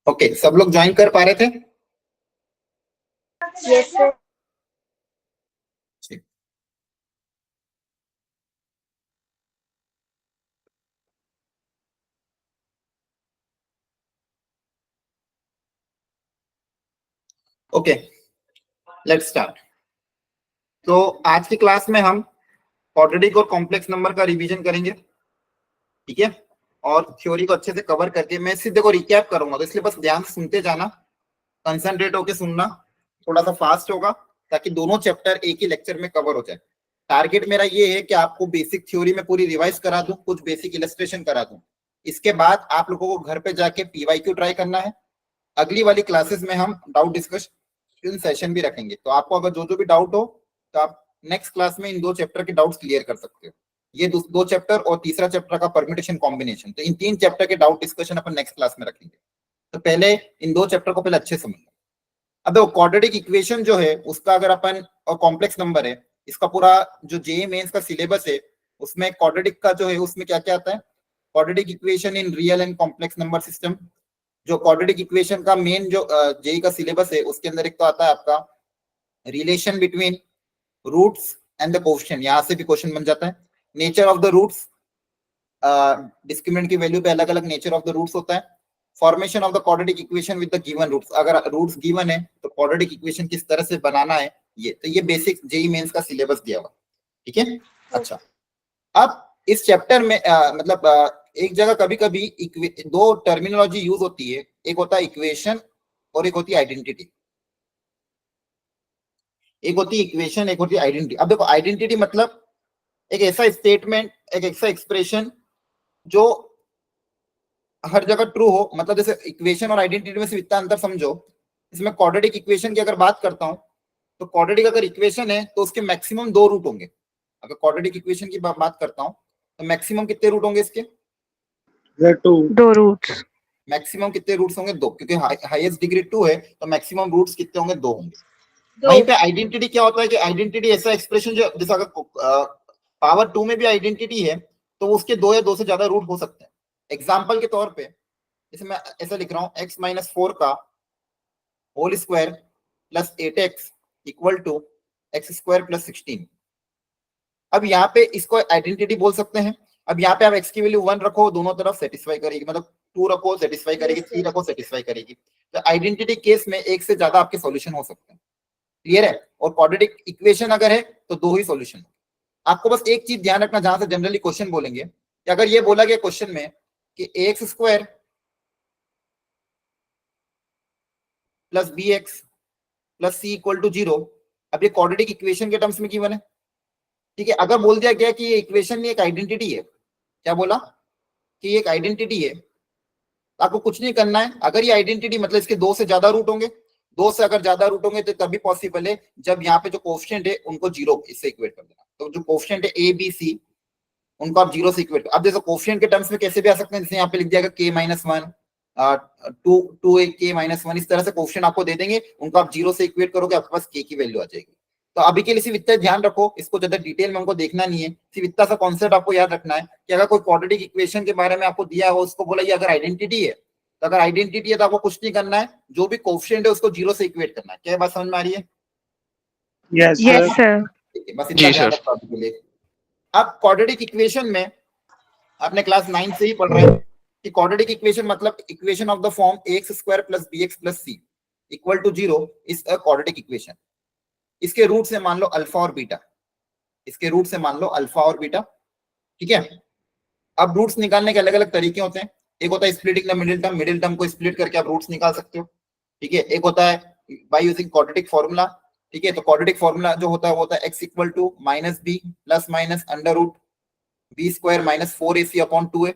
Okay, सब लोग join कर पा रहे थे? Yes sir. Okay, let's start. तो आज की क्लास में हम क्वाड्रेटिक और कॉम्प्लेक्स नंबर का रिवीजन करेंगे, ठीक है? और थ्योरी को अच्छे से कवर करके मैं सीधे को रिकैप करूंगा, तो इसलिए बस ध्यान से सुनते जाना, कंसंट्रेट होके सुनना, थोड़ा सा फास्ट होगा ताकि दोनों चैप्टर एक ही लेक्चर में कवर हो जाए। टारगेट मेरा ये है कि आपको बेसिक थ्योरी में पूरी रिवाइज करा दूं, कुछ बेसिक इलस्ट्रेशन करा दूं। इसके बाद आप लोगों को घर पे जाके पीवाईक्यू ट्राई करना है। अगली वाली क्लासेस में हम डाउट डिस्कशन सेशन भी रखेंगे, तो आपको अगर जो भी डाउट हो तो आप नेक्स्ट क्लास में इन दो चैप्टर के डाउट्स क्लियर कर सकते हो। ये दो चैप्टर और तीसरा चैप्टर का परम्यूटेशन कॉम्बिनेशन, तो इन तीन चैप्टर के डाउट डिस्कशन अपन नेक्स्ट क्लास में रखेंगे। तो पहले इन दो चैप्टर को पहले अच्छे समझ लो। अब देखो, क्वाड्रेटिक इक्वेशन जो है उसका अगर अपन, और कॉम्प्लेक्स नंबर है, इसका पूरा जो जेईई मेंस का सिलेबस है उसमें क्वाड्रेटिक का जो है उसमें क्या क्या आता है, quadratic equation in real and complex number system. जो क्वाड्रेटिक इक्वेशन का मेन जो जेईई का सिलेबस है उसके अंदर एक तो आता है आपका relation between roots and the coefficient, यहां से भी क्वेश्चन बन जाता है। Nature of the roots, discriminant की वैल्यू पे अलग अलग नेचर ऑफ द रूट्स होता है। Formation of the quadratic equation with the given roots, अगर रूट्स गिवन है तो क्वाड्रेटिक इक्वेशन किस तरह से बनाना है, ये बेसिक जेईई मेंस का सिलेबस दिया हुआ, ठीक है? अच्छा, अब इस चैप्टर में एक जगह कभी कभी दो टर्मिनोलॉजी यूज होती है, एक होता है इक्वेशन और एक होती है आइडेंटिटी। एक होती है इक्वेशन, एक होती है आइडेंटिटी। अब देखो, आइडेंटिटी मतलब एक ऐसा स्टेटमेंट, एक ऐसा एक्सप्रेशन जो हर जगह ट्रू हो। मतलब जैसे इक्वेशन और आइडेंटिटी में से इतना अंतर समझो, इसमें क्वाड्रेटिक इक्वेशन की अगर बात करता हूं तो क्वाड्रेटिक अगर इक्वेशन है तो उसके मैक्सिमम दो रूट होंगे। अगर क्वाड्रेटिक इक्वेशन की बात करता हूं तो मैक्सिमम कितने रूट होंगे इसके? दो रूट्स। मैक्सिमम कितने रूट्स होंगे? दो, क्योंकि हाईएस्ट डिग्री 2 है तो मैक्सिमम रूट्स कितने होंगे? दो होंगे। वहीं पे आइडेंटिटी क्या होता है कि आइडेंटिटी ऐसा एक्सप्रेशन जो, जैसा अगर पावर 2 में भी आइडेंटिटी है तो उसके दो या दो से ज्यादा रूट हो सकते हैं। एग्जाम्पल के तौर पे जैसे मैं ऐसा लिख रहा हूं, x-4 का whole square plus 8x equal to x² plus 16। अब यहाँ पे इसको आइडेंटिटी बोल सकते हैं। अब यहाँ पे आप x की वैल्यू 1 रखो, दोनों तरफ सेटिस्फाई करेगी, मतलब 2 रखो सेटिस्फाई करेगी, 3 रखो सेटिस्फाई करेगी। तो आइडेंटिटी केस में एक से ज्यादा आपके सॉल्यूशन हो सकते हैं, क्लियर है? और क्वाड्रेटिक इक्वेशन अगर है तो दो ही सॉल्यूशन। आपको बस एक चीज ध्यान रखना, जहां से जनरली क्वेश्चन बोलेंगे कि अगर ये बोला गया क्वेश्चन में कि ax² plus bx plus c equal to 0, अब ये क्वाड्रेटिक इक्वेशन के टर्म्स में गिवन है, ठीक है? अगर बोल दिया गया कि ये इक्वेशन नहीं एक आइडेंटिटी है, क्या बोला कि ये एक आइडेंटिटी है, तो आपको कुछ नहीं करना है। अगर ये आइडेंटिटी मतलब इसके दो से ज्यादा रूट होंगे, दो से अगर ज्यादा रूट होंगे तो तभी पॉसिबल है जब यहाँ पे जो कोएफिशिएंट है उनको 0 इससे इक्वेट कर देना। तो जो कोएफिशिएंट है a b c उनको आप 0 से इक्वेट, अब जैसे कोएफिशिएंट के टर्म्स में कैसे भी आ सकते हैं, जैसे यहाँ पे लिख दिया k-1 2 k-1, इस तरह से क्वेश्चन आपको दे देंगे, उनको आप 0 से इक्वेट करोगे, आपके पास k की वैल्यू आ जाएगी। तो अभी के लिए सिर्फ इतना ध्यान रखो, इसको ज्यादा डिटेल में हमको देखना नहीं है, सिर्फ इतना सा कॉन्सेप्ट आपको याद रखना है कि अगर कोई क्वाड्रेटिक इक्वेशन के बारे में आपको दिया हो, उसको बोला ये अगर आइडेंटिटी है, तो अगर आइडेंटिटी है तो आपको कुछ नहीं करना है, जो भी कोएफिशिएंट है उसको 0 से इक्वेट करना है। क्या बात समझ में आ रही है? Yes sir. बस इतना ध्यान रखो अभी के लिए। अब क्वाड्रेटिक इक्वेशन में आपने क्लास 9 से ही पढ़ रहे हैं कि क्वाड्रेटिक इक्वेशन मतलब equation of the form ax² plus bx plus c equal to 0 is a quadratic equation. इसके रूट से मान लो अल्फा और बीटा, इसके रूट से मान लो अल्फा और बीटा, ठीक है? अब रूट्स निकालने के अलग अलग तरीके होते हैं। एक होता है स्प्लिटिंग द मिडिल टर्म को स्प्लिट करके आप रूट्स निकाल सकते हो, ठीक है? एक होता है बाय यूजिंग क्वाड्रेटिक फॉर्मूला, ठीक है? तो क्वाड्रेटिक फॉर्मूला जो होता है वो होता है x equal to minus b plus minus under root b² minus 4ac upon 2a।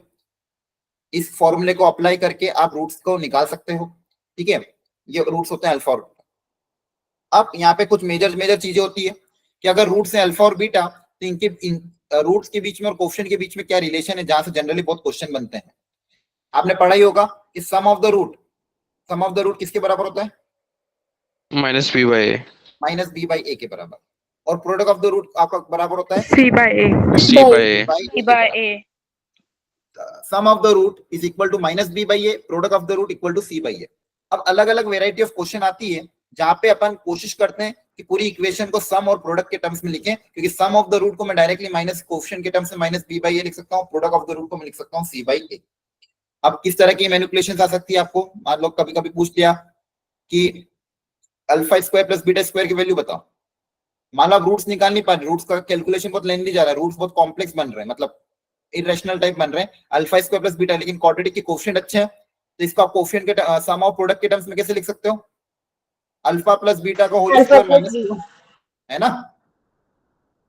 इस फॉर्मूले को अप्लाई करके आप रूट्स को निकाल सकते हो, ठीक है? ये रूट्स होते हैं अल्फा और बीटा। अब यहाँ पे कुछ मेजर चीजें होती है कि अगर रूट्स हैं अल्फा और बीटा तो इनके रूट्स के बीच में और कोएफिशिएंट के बीच में क्या रिलेशन है, जहां से जनरली बहुत क्वेश्चन बनते हैं। आपने पढ़ा ही होगा कि सम ऑफ द रूट किसके बराबर होता है? माइनस b बाय a के बराबर। और प्रोडक्ट ऑफ द रूट आपका बराबर होता है c by a। Sum of the root is equal to minus b by a, product of the root equal to c by a। अब अलग अलग वेराइटी ऑफ क्वेश्चन आती है जहां पे अपन कोशिश करते हैं कि पूरी इक्वेशन को सम और प्रोडक्ट के टर्म्स में लिखें, क्योंकि सम ऑफ द रूट को मैं डायरेक्टली माइनस कोएफिशिएंट के टर्म्स में माइनस बी बाई ए लिख सकता हूँ, प्रोडक्ट ऑफ द रूट को मैं लिख सकता हूँ सी बाई ए। अब किस तरह की मैनिपुलेशन आ सकती है आपको, मान लो कभी कभी पूछ लिया कि alpha square plus beta square की वैल्यू बताओ, मान लो आप रूट्स निकाल नहीं पा रहे, रूट्स का कैलकुलेशन बहुत लेंथी जा रहा है, रूट्स बहुत कॉम्प्लेक्स बन रहे हैं, मतलब इरेशनल टाइप बन रहे हैं, अल्फा स्क्वायर प्लस बीटा, लेकिन क्वाड्रेटिक के कोएफिशिएंट अच्छे हैं, तो इसको आप कोएफिशिएंट के सम ऑफ प्रोडक्ट के टर्म्स में कैसे लिख सकते हो, अल्फा प्लस बीटा का होल स्क्वायर माइनस 2, है ना,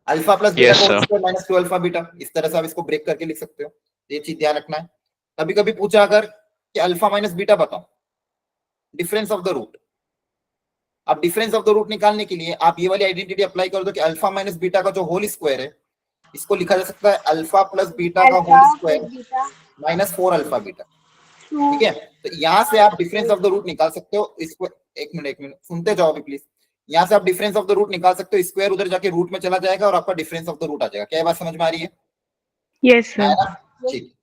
अल्फा प्लस बीटा Yes, का whole sir. Square minus 2 alpha beta, इस तरह से आप इसको ब्रेक करके लिख सकते हो, ये चीज ध्यान रखना है। कभी कभी पूछा अगर कि अल्फा माइनस बीटा बताओ, डिफरेंस ऑफ द रूट, अब डिफरेंस ऑफ द रूट निकालने के लिए आप ये वाली आइडेंटिटी अप्लाई कर दो कि अल्फा माइनस बीटा का जो होल स्क्वायर है इसको लिखा जा सकता है अल्फा प्लस बीटा का whole square minus 4 alpha beta, ठीक है। तो यहाँ से आप डिफरेंस ऑफ द रूट निकाल सकते हो, इसको एक मिनट सुनते जाओ अभी प्लीज, यहाँ से आप डिफरेंस ऑफ द रूट निकाल सकते हो, स्क्वायर उधर जाके रूट में चला जाएगा और आपका डिफरेंस ऑफ द रूट आ जाएगा। क्या ये बात समझ में आ रही है? Yes, sir. ठीक।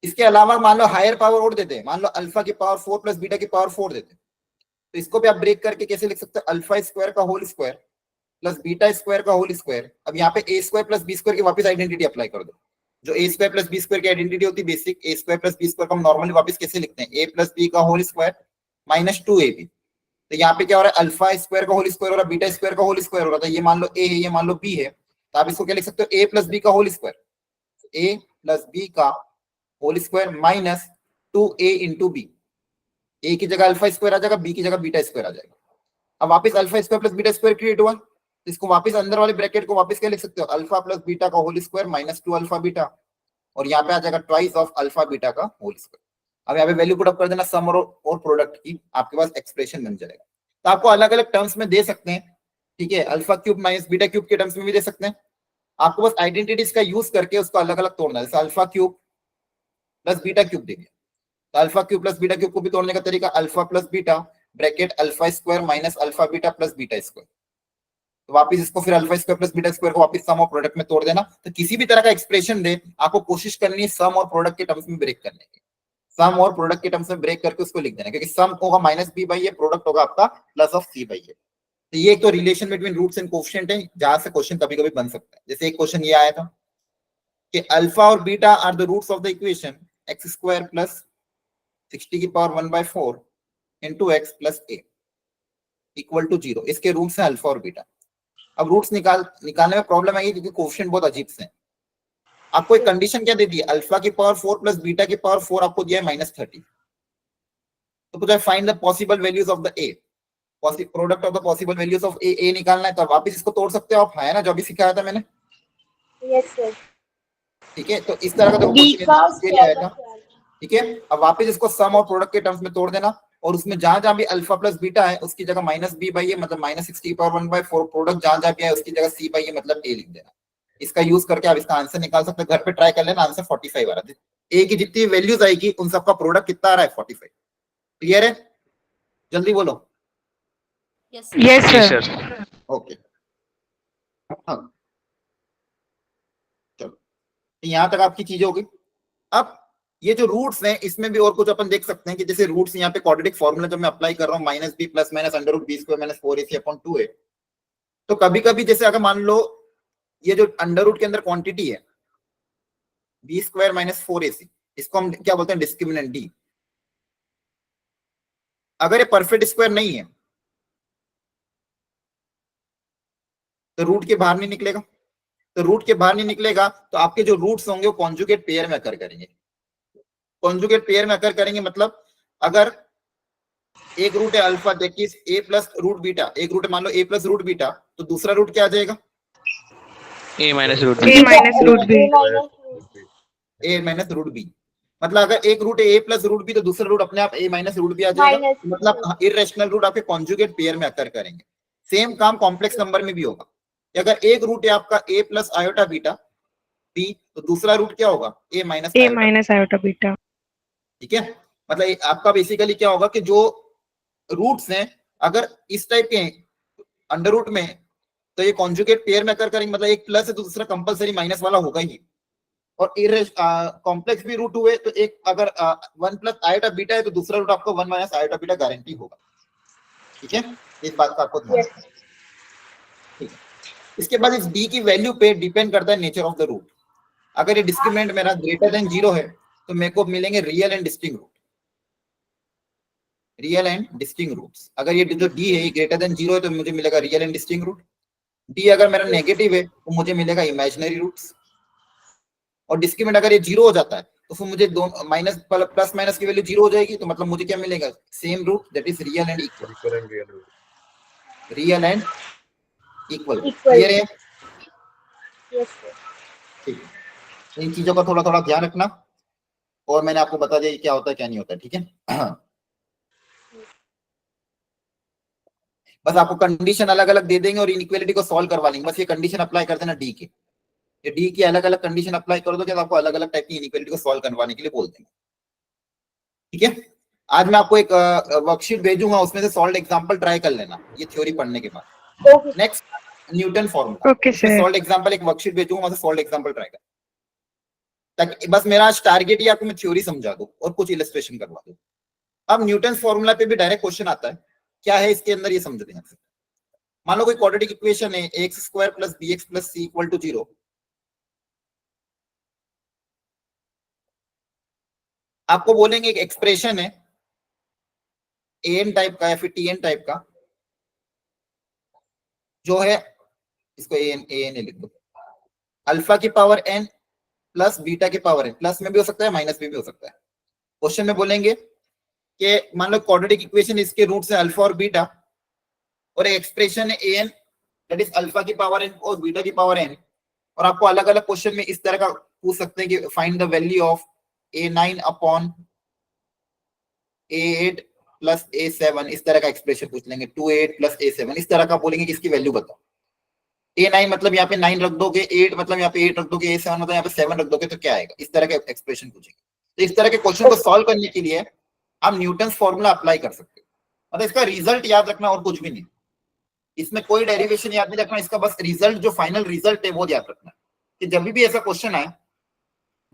इसके अलावा मान लो हायर पावर और देते हैं, मान लो अल्फा की पावर 4 प्लस बीटा की पावर 4 देते हैं, तो इसको भी आप ब्रेक करके कैसे लिख सकते हो, अल्फा स्क्वायर का whole square plus beta square का होल स्क्वायर। अब यहाँ पे a square plus B square की वापस आइडेंटिटी अप्लाई कर दो, जो a square plus B square की आइडेंटिटी होती है basic, a square plus B square को हम नॉर्मली वापस कैसे लिखते हैं, ए प्लस बी का होल स्क्वायर माइनस 2ab। तो यहाँ पे क्या हो रहा है, अल्फा स्क्वायर का होल स्क्वायर हो रहा है, बीटा स्क्वायर का होल स्क्वायर हो रहा था, ये मान लो ए है, ये मान लो बी है, तो आप इसको क्या लिख सकते हो, ए प्लस बी का whole square, A plus B का whole square minus 2a into B, A की जगह अल्फा स्क्वायर आ जाएगा, बी की जगह बीटा स्क्वायर आ जाएगा। अब वापस alpha square plus beta square create हुआ, तो इसको वापस अंदर वाले ब्रैकेट को वापस क्या लिख सकते हो, अल्फा प्लस बीटा का whole square minus 2 alpha beta, और यहाँ पे आ जाएगा ट्वाइस ऑफ अल्फा बीटा का होल स्क्वायर। अब यहाँ पे वैल्यू पुट अप कर देना सम और प्रोडक्ट की, आपके पास एक्सप्रेशन बन जाएगा। तो आपको अलग अलग टर्म्स में दे सकते हैं, ठीक है, alpha cube minus beta cube के टर्म्स में भी दे सकते हैं, आपको बस आइडेंटिटीज का यूज करके उसको अलग अलग तोड़ना है। जैसे alpha cube plus beta cube देंगे, तो alpha cube plus beta cube को भी तोड़ने का तरीका alpha plus beta bracket alpha square minus alpha beta plus beta square, तो वापस इसको फिर alpha square plus beta square को वापस सम और प्रोडक्ट में तोड़ देना। तो किसी भी तरह का एक्सप्रेशन दे, आपको कोशिश करनी है सम और प्रोडक्ट के टर्म्स में ब्रेक करने की, सम और प्रोडक्ट के टर्म्स में ब्रेक करके उसको लिख देना, क्योंकि सम होगा minus B by a, product होगा आपका plus of c by a. तो ये एक तो relation between roots and coefficient है, जहां से क्वेश्चन कभी कभी बन सकता है। जैसे एक क्वेश्चन ये आया था कि अल्फा और beta are the roots of the equation x square plus 60 की power 1/4 into x plus a equal to 0, इसके रूट्स हैं अल्फा और बीटा। अब रूट्स निकालने में प्रॉब्लम आएगी क्योंकि कोएफिशिएंट बहुत अजीब से हैं। आपको एक कंडीशन क्या दे दी है, अल्फा की पावर 4 प्लस बीटा की पावर 4 आपको दिया है -30, तो पूछा find the possible values of the a, product of the possible values of a निकालना है, तो वापस इसको तोड़ सकते हो आप, है ना, जो अभी सिखाया था मैंने। Yes sir. ठीक है, तो इस तरह का क्वेश्चन आएगा, ठीक है। अब वापस इसको सम और प्रोडक्ट के टर्म्स में तोड़ देना, और उसमें जहां जहां भी अल्फा प्लस बीटा है उसकी जगह माइनस बी बाई ए मतलब माइनस 60 की पावर 1/4, प्रोडक्ट जहां जहां भी है उसकी जगह सी बाई ए मतलब ए लिख देना। इसका यूज करके आप इसका आंसर निकाल सकते हैं, घर पे ट्राई कर लेना, आंसर 45 आ रहा है। ए की जितनी वैल्यूज आएगी उन सबका प्रोडक्ट कितना आ रहा है, 45। क्लियर है? जल्दी बोलो। Yes, Yes, sir. sir. Okay, हाँ चलो, यहाँ तक आपकी चीजें हो गई। अब ये जो रूट्स हैं इसमें भी और कुछ अपन देख सकते हैं कि जैसे रूट्स यहाँ पे क्वाड्रेटिक फॉर्मूला जब मैं अप्लाई कर रहा हूँ minus B plus minus under root B square minus 4ac upon 2a, तो कभी कभी जैसे अगर मान लो ये जो अंडर रूट के अंदर क्वांटिटी है बी स्क्वायर माइनस 4ac, इसको हम क्या बोलते हैं, डिस्क्रिमिनेंट डी। अगर ये परफेक्ट स्क्वायर नहीं है तो रूट के बाहर नहीं निकलेगा, तो रूट के बाहर नहीं निकलेगा तो आपके जो रूट्स होंगे वो कॉन्जुगेट पेयर में अकर करेंगे। कॉन्जुगेट पेयर में अकर करेंगे मतलब अगर एक रूट है अल्फा देखिए ए प्लस रूट बीटा, एक रूट है मान लो ए प्लस रूट बीटा, तो दूसरा रूट क्या आ जाएगा, A minus root A B. minus root b. A minus root B. मतलब अगर एक रूट है ए प्लस रूट बी तो दूसरा रूट अपने आप ए माइनस रूट बी आ जाएगा, माइनस मतलब इररेशनल रूट आपके कॉन्जुगेट पेयर में अकर करेंगे। सेम काम कॉम्प्लेक्स नंबर में भी होगा, अगर एक रूट है आपका ए प्लस आयोटा बीटा बी, तो दूसरा रूट क्या होगा, ए minus A minus iota beta. ठीक है। मतलब आपका बेसिकली क्या होगा कि जो रूट्स हैं अगर इस टाइप के अंडर रूट में, तो ये कॉन्जुगेट पेयर में अकर करेंगे, मतलब एक प्लस है तो दूसरा कंपलसरी माइनस वाला होगा ही। और कॉम्प्लेक्स भी रूट हुए तो एक अगर 1 प्लस आयोटा बीटा है तो दूसरा रूट आपको 1 माइनस आयोटा बीटा गारंटी होगा। ठीक है, इस बात का आपको ध्यान रखना है। ठीक है, इसके बाद इस डी की वैल्यू पे डिपेंड करता है नेचर ऑफ द रूट। अगर ये डिस्क्रिमिनेंट मेरा ग्रेटर देन 0 है तो मेरे को मिलेंगे real and distinct root, real and distinct roots. अगर ये जो डी है ये ग्रेटर देन 0 है तो मुझे मिलेगा real and distinct root. D अगर मेरा नेगेटिव है तो मुझे मिलेगा इमेजिनरी रूट्स। और डिस्क्रिमिनेंट अगर ये 0 हो जाता है तो फिर मुझे दो माइनस प्लस माइनस की वैल्यू 0 हो जाएगी, तो मतलब मुझे क्या मिलेगा, same root that is real and equal, real and equal. Clear है? ठीक है, इन चीजों का थोड़ा थोड़ा ध्यान रखना और मैंने आपको बता दिया क्या होता है क्या नहीं होता है। ठीक है, बस आपको कंडीशन अलग अलग दे देंगे और इनइक्वालिटी को सॉल्व करवा लेंगे। बस ये कंडीशन अप्लाई कर देना डी के, ये डी की अलग अलग कंडीशन अप्लाई कर दो क्या, तो आपको अलग अलग टाइप की इनइक्वालिटी को सॉल्व करवाने के लिए बोल देंगे। ठीक है, आज मैं आपको एक वर्कशीट भेजूंगा, उसमें से सॉल्व एग्जांपल ट्राई कर लेना ये थ्योरी पढ़ने के बाद। Next Newton formula. Okay, sir. Solve example एक वर्कशीट भेजूंगा, वहां से सॉल्व एग्जांपल ट्राई कर, ताकि बस मेरा आज टारगेट ही आपको मैं थ्योरी समझा दूं और कुछ इलस्ट्रेशन करवा दूं। अब न्यूटन फॉर्मूला पे भी डायरेक्ट क्वेश्चन आता है, क्या है इसके अंदर ये समझते हैं। मान लो कोई क्वाड्रेटिक इक्वेशन है X square plus B x plus C equal to 0। आपको बोलेंगे एक एक्सप्रेशन है एन टाइप का या फिर टी एन टाइप का, जो है इसको एन एन लिख दो, अल्फा की पावर एन प्लस बीटा की पावर एन, प्लस में भी हो सकता है माइनस में भी हो सकता है। क्वेश्चन में बोलेंगे कि मान लो क्वाड्रेटिक इक्वेशन इसके रूट्स है अल्फा और बीटा, और एक्सप्रेशन है एन दैट इज अल्फा की पावर एन और बीटा की पावर एन, और आपको अलग अलग क्वेश्चन में इस तरह का पूछ सकते हैं कि find the value of A9 upon A8 plus A7, इस तरह का एक्सप्रेशन पूछ लेंगे, 2A8 प्लस A7, इस तरह का बोलेंगे कि इसकी वैल्यू बताओ। A9 मतलब यहाँ पे 9 रख दोगे, 8 मतलब यहाँ पे 8 रख दोगे, A7 मतलब यहाँ पे 7 रख दोगे, तो क्या आएगा, इस तरह के एक्सप्रेशन पूछेंगे। तो इस तरह के क्वेश्चन को सॉल्व करने के लिए आप न्यूटन फॉर्मूला अप्लाई कर सकते हो, मतलब इसका रिजल्ट याद रखना और कुछ भी नहीं, इसमें कोई डेरिवेशन याद नहीं रखना, इसका बस रिजल्ट जो फाइनल रिजल्ट है वो याद रखना कि जब भी ऐसा क्वेश्चन आए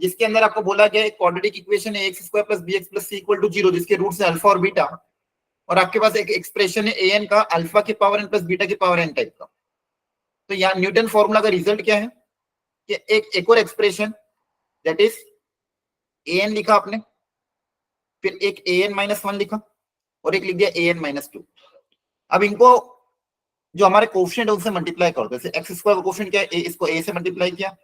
जिसके अंदर आपको बोला गया एक क्वाड्रेटिक इक्वेशन है X square plus B x plus C equal to 0, जिसके रूट्स है अल्फा और बीटा, और आपके पास एक एक्सप्रेशन है एन का अल्फा की पावर एन प्लस बीटा की पावर एन टाइप का, तो यहाँ न्यूटन फॉर्मूला का रिजल्ट क्या है कि एक और एक्सप्रेशन दैट इज एन लिखा आपने, फिर एक एन माइनस 1 लिखा और एक लिख दिया एन माइनस 2। अब इनको जो हमारे कोफिशिएंट है उनसे मल्टीप्लाई कर दो, जैसे एक्स स्क्वायर का कोफिशिएंट क्या है, इसको ए से मल्टीप्लाई किया,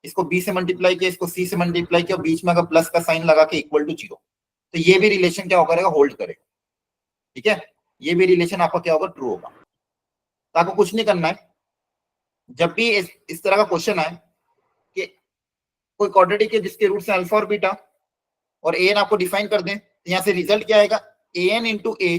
इसको बी से मल्टीप्लाई किया, इसको सी से मल्टीप्लाई किया, बीच में अगर प्लस का साइन लगा के इक्वल टू 0, तो ये भी रिलेशन क्या करेगा, होल्ड करेगा। ठीक है, ये भी रिलेशन आपका क्या होगा, ट्रू होगा। तो आपको कुछ नहीं करना है, जब भी इस तरह का क्वेश्चन आए कि कोई क्वाड्रेटिक है जिसके रूट्स हैं अल्फा और बीटा और एन आपको डिफाइन कर दें, तो यहाँ से रिजल्ट क्या आएगा, N into A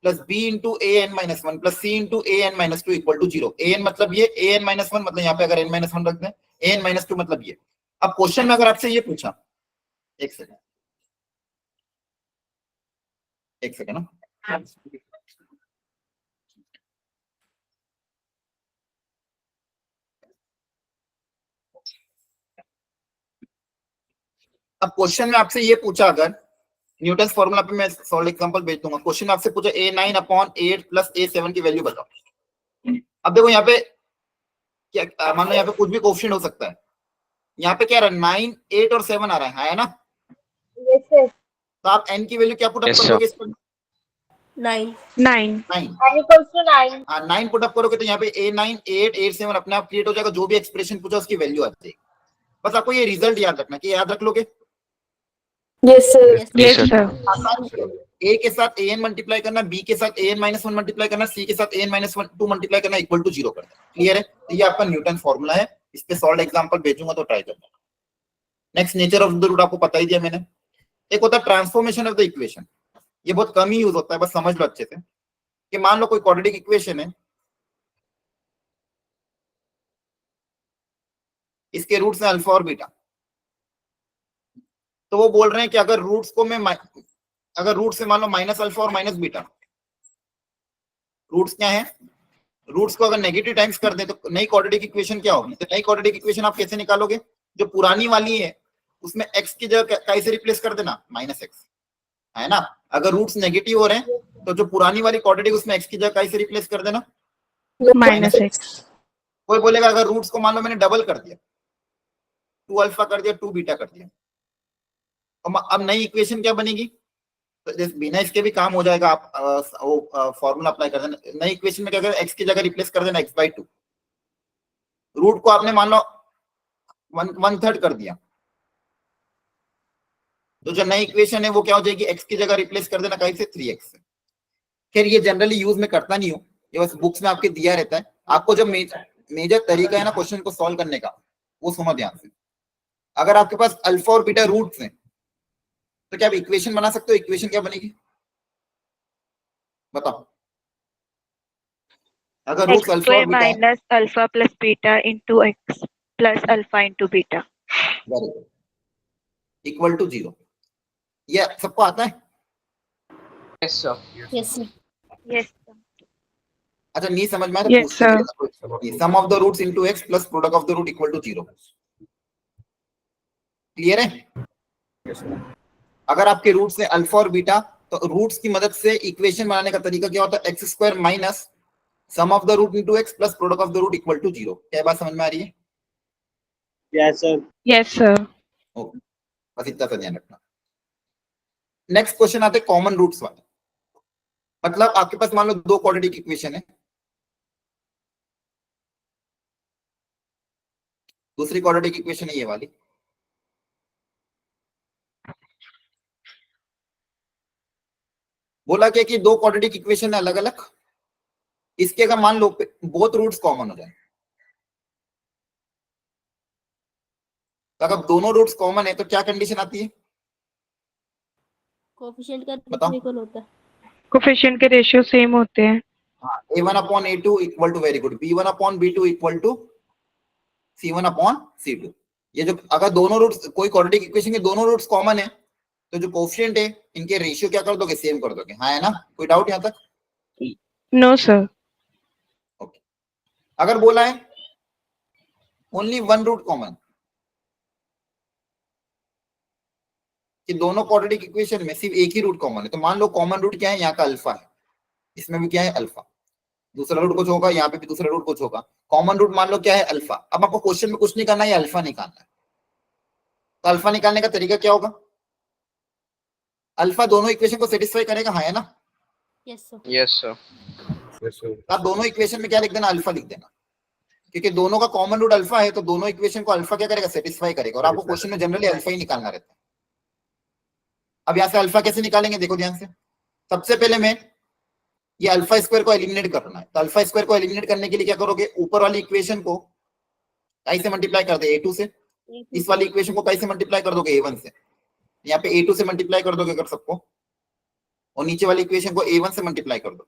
plus B into A N minus 1 plus C into A N minus 2 equal to 0। A N मतलब ये, ए एन माइनस 1 मतलब यहाँ पे अगर एन माइनस 1 रख दें, ए एन माइनस 2 मतलब ये। अब क्वेश्चन में अगर आपसे ये पूछा, एक सेकंड ना, अब क्वेश्चन में आपसे ये पूछा, अगर न्यूटन फॉर्मूला पे मैं सॉल्व एग्जांपल भेज दूंगा, क्वेश्चन में आपसे पूछा A9 अपॉन 8 प्लस A7 की वैल्यू बताओ। अब देखो यहाँ पे क्या, मान लो यहाँ पे कुछ भी कोफिशिएंट हो सकता है, यहाँ पे क्या आ रहा है 9, 8 और 7 आ रहा है ना। Yes, sir. तो आप n की वैल्यू क्या पुट अप Yes, करोगे इस पर, 9 N equals to 9. 9 put up करोगे तो यहाँ पे A9 8 8 7 अपने आप क्रिएट हो जाएगा, जो भी एक्सप्रेशन पूछा उसकी वैल्यू आ जाएगी। बस आपको ये रिजल्ट याद रखना, कि याद रख लोगे। Yes, sir. Yes, sir. आसान है। A के साथ an मल्टीप्लाई करना, B के साथ an माइनस 1 मल्टीप्लाई करना, C के साथ an माइनस 2 मल्टीप्लाई करना इक्वल टू 0 करना। क्लियर है? तो ये आपका न्यूटन फॉर्मूला है, इस पे सॉल्व एग्जांपल भेजूंगा तो ट्राई करना। Next nature of the root आपको पता ही दिया मैंने। एक होता है ट्रांसफॉर्मेशन ऑफ द इक्वेशन, ये बहुत कम ही यूज होता है, बस समझ लो अच्छे से कि मान लो कोई क्वाड्रेटिक इक्वेशन है, इसके रूट्स हैं अल्फा और बीटा, तो वो बोल रहे हैं कि अगर रूट्स को मैं अगर रूट से मान लो माइनस अल्फा और माइनस बीटा, रूट्स क्या है, रूट्स को अगर नेगेटिव टाइम्स कर दें तो नई क्वाड्रेटिक इक्वेशन क्या होगी। तो नई क्वाड्रेटिक इक्वेशन आप कैसे निकालोगे, जो पुरानी वाली है उसमें x की जगह कैसे रिप्लेस कर देना, -x, है ना। अगर रूट्स नेगेटिव हो रहे हैं तो जो पुरानी वाली क्वाड्रेटिक उसमें x की जगह कैसे रिप्लेस कर देना, -x. कोई बोलेगा अगर रूट्स को मान लो मैंने डबल कर दिया, 2 अल्फा कर दिया, 2 बीटा कर दिया, अब नई इक्वेशन क्या बनेगी, तो बिना इसके भी काम हो जाएगा, आप वो फॉर्मूला अप्लाई कर देना। नई इक्वेशन में क्या करें, x की जगह रिप्लेस कर देना x/2, रूट को आपने मान लो 1/3 कर दिया, तो जो नई इक्वेशन है वो क्या हो जाएगी, x की जगह रिप्लेस कर देना कैसे, 3x से। खैर ये जनरली यूज में करता नहीं हूं, ये बस बुक्स में आपके दिया रहता है। आपको जो मेजर तरीका है ना क्वेश्चन को सॉल्व करने का, वो समझ ध्यान से। अगर आपके पास अल्फा और बीटा रूट्स हैं तो क्या आप इक्वेशन बना सकते हो, इक्वेशन क्या बनेगी बताओ। अगर रूट्स X अल्फा और square बीटा है, minus alpha plus beta into x plus alpha into beta. Very good, equal to 0, ये सबको आता है। Yes, sir. Yes, sir. Yes, sir. अच्छा नहीं समझ में आया तो Yes, पूछते sir. Sum of the roots into x plus product of the root equal to 0, clear है। अगर आपके रूट्स हैं अल्फा और बीटा तो रूट्स की मदद से इक्वेशन बनाने का तरीका क्या होता है, X square minus sum of the root into x plus product of the root equal to 0। क्या बात समझ में आ रही है? Yes, sir. Yes, sir. Okay, बस इतना सा ध्यान रखना। नेक्स्ट क्वेश्चन आते हैं कॉमन रूट्स वाले, मतलब आपके पास मान लो दो क्वाड्रेटिक इक्वेशन है, दूसरी क्वाड्रेटिक इक्वेशन है ये वाली, बोला क्या कि दो क्वाड्रेटिक इक्वेशन है अलग अलग, इसके अगर मान लो बोथ रूट्स कॉमन हो जाए, तो अगर दोनों रूट्स कॉमन है तो क्या कंडीशन आती है कोफिशिएंट का बताओ। रेशियो इक्वल होता है। कोफिशिएंट के रेशियो सेम होते हैं। हाँ, a1/a2 equal to, very good, b1/b2 equal to c1/c2। ये जो अगर दोनों रूट्स, कोई क्वाड्रेटिक इक्वेशन के दोनों रूट्स कॉमन है तो जो कोफिशिएंट है इनके रेशियो क्या कर दोगे, सेम कर दोगे, हाँ है ना। कोई डाउट यहां तक? No, sir. ओके, अगर बोला है ओनली वन रूट कॉमन, कि दोनों क्वाड्रेटिक इक्वेशन में सिर्फ एक ही रूट कॉमन है, तो मान लो कॉमन रूट क्या है, यहाँ का अल्फा है, इसमें भी क्या है अल्फा, दूसरा रूट कुछ होगा, यहाँ पे भी दूसरा रूट कुछ होगा, कॉमन रूट मान लो क्या है अल्फा। अब आपको क्वेश्चन में कुछ नहीं करना है, अल्फा निकालना है। तो अल्फा निकालने का तरीका क्या होगा, अल्फा दोनों इक्वेशन को सेटिस्फाई करेगा, हाँ है ना। Yes sir. Yes, sir. आप दोनों इक्वेशन में क्या लिख देना, अल्फा लिख देना, क्योंकि दोनों का कॉमन रूट अल्फा है तो दोनों इक्वेशन को अल्फा क्या करेगा, सेटिस्फाई करेगा, और आपको क्वेश्चन में जनरली अल्फा ही निकालना रहता है। अब यहाँ से अल्फा कैसे निकालेंगे, देखो ध्यान से। सबसे पहले मैं ये अल्फा स्क्वायर को एलिमिनेट करना है, तो अल्फा स्क्वायर को एलिमिनेट करने के लिए क्या करोगे, ऊपर वाली इक्वेशन को कैसे मल्टीप्लाई कर दे, a2 से, इस वाली इक्वेशन को कैसे मल्टीप्लाई कर दोगे, a1 से, यहाँ पे a2 से मल्टीप्लाई कर दोगे अगर सबको, और नीचे वाली इक्वेशन को a1 से मल्टीप्लाई कर दो।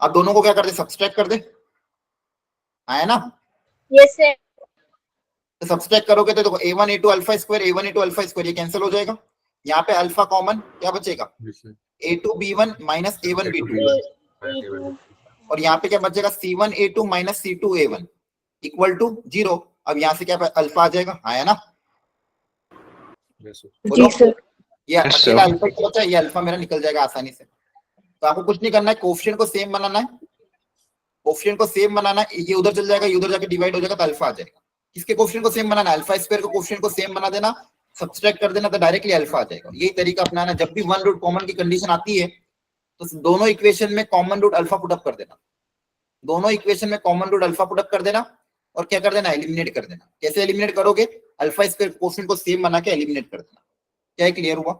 अब दोनों को क्या कर दे, सब्सट्रैक्ट कर दे, है ना। Yes sir. तो सब्सट्रैक्ट करोगे तो देखो a1 a2 alpha square, a1 a2 alpha square, ये कैंसिल हो जाएगा, यहाँ पे अल्फा कॉमन, क्या बचेगा, a2 b1 minus a1 b2, और यहाँ पे क्या बचेगा, c1 a2 minus c2 a1 equal to 0। अब यहाँ से क्या अल्फा आ जाएगा, हाँ है ना। जी सर। ये Yes, अकेला sir. अल्फा क्या होता है, ये अल्फा मेरा निकल जाएगा आसानी से। तो आपको कुछ नहीं करना है, कोफिशिएंट को सेम बनाना है, कोफिशिएंट को सेम बनाना है, ये उधर चल जाएगा, ये उधर जाके डिवाइड हो जाएगा तो अल्फा आ जाएगा। किसके कोफिशिएंट को सेम बनाना है, अल्फा स्क्वायर को कोफिशिएंट को सेम बना देना, सब्सट्रैक्ट कर देना तो डायरेक्टली अल्फा आ जाएगा। यही तरीका अपनाना, जब भी वन रूट कॉमन की कंडीशन आती है तो दोनों इक्वेशन में कॉमन रूट अल्फा पुटअप कर देना, दोनों इक्वेशन में कॉमन रूट अल्फा पुटअप कर देना, और क्या कर देना, एलिमिनेट कर देना। कैसे एलिमिनेट करोगे, अल्फा स्क्वायर कोफिशिएंट को सेम बना के एलिमिनेट कर देना। क्या क्लियर हुआ?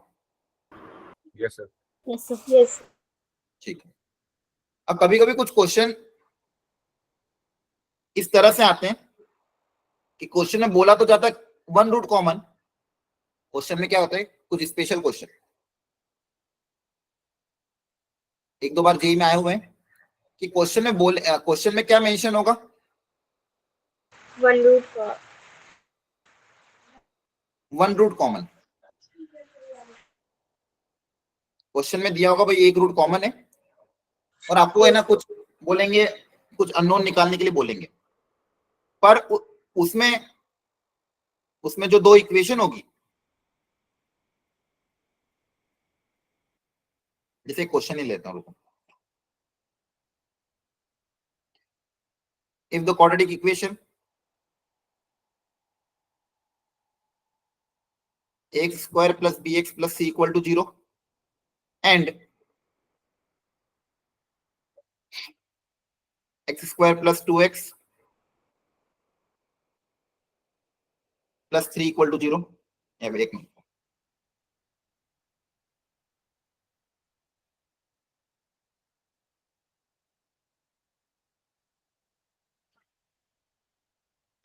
Yes, sir. Yes sir. Yes. ठीक है। अब कभी कभी कुछ क्वेश्चन इस तरह से आते हैं कि क्वेश्चन में बोला तो जाता है वन रूट कॉमन, क्वेश्चन में क्या होता है कुछ स्पेशल क्वेश्चन, एक दो बार जेई में आए हुए हैं कि क्वेश्चन में बोले, क्वेश्चन में क्या मेंशन होगा, one root one root common. Question में दिया होगा भाई एक रूट कॉमन है, और आपको है ना कुछ बोलेंगे, कुछ अननोन निकालने के लिए बोलेंगे, पर उसमें उसमें जो दो इक्वेशन होगी, जैसे क्वेश्चन ही लेता हूं, if the quadratic equation x square plus B x plus C equal to 0 and X square plus 2x plus 3 equal to 0, एक मिनट,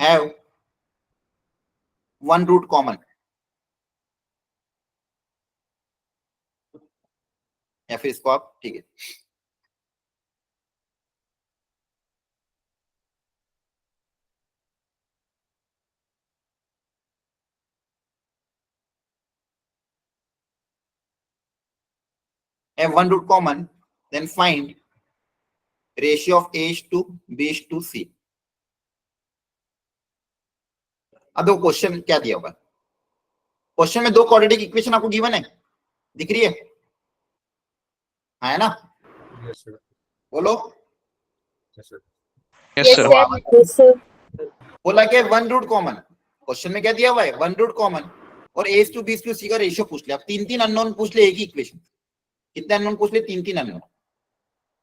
have one root common, या फिर इसको आप, ठीक है, have one root common, then find ratio of a to b to c. अब देखो क्वेश्चन क्या दिया हुआ है, क्वेश्चन में दो क्वाड्रेटिक इक्वेशन आपको गिवन है, दिख रही है, है ना? Yes, sir. बोलो, Yes, sir. Yes, Yes, sir. sir. Yes, sir. बोला क्या वन रूट कॉमन, क्वेश्चन में क्या दिया हुआ है, वन रूट कॉमन, और a to b to c का रेशियो पूछ लिया, तीन तीन अननोन पूछ ले, एक ही इक्वेशन, कितने अननोन पूछ ले, तीन तीन अननोन।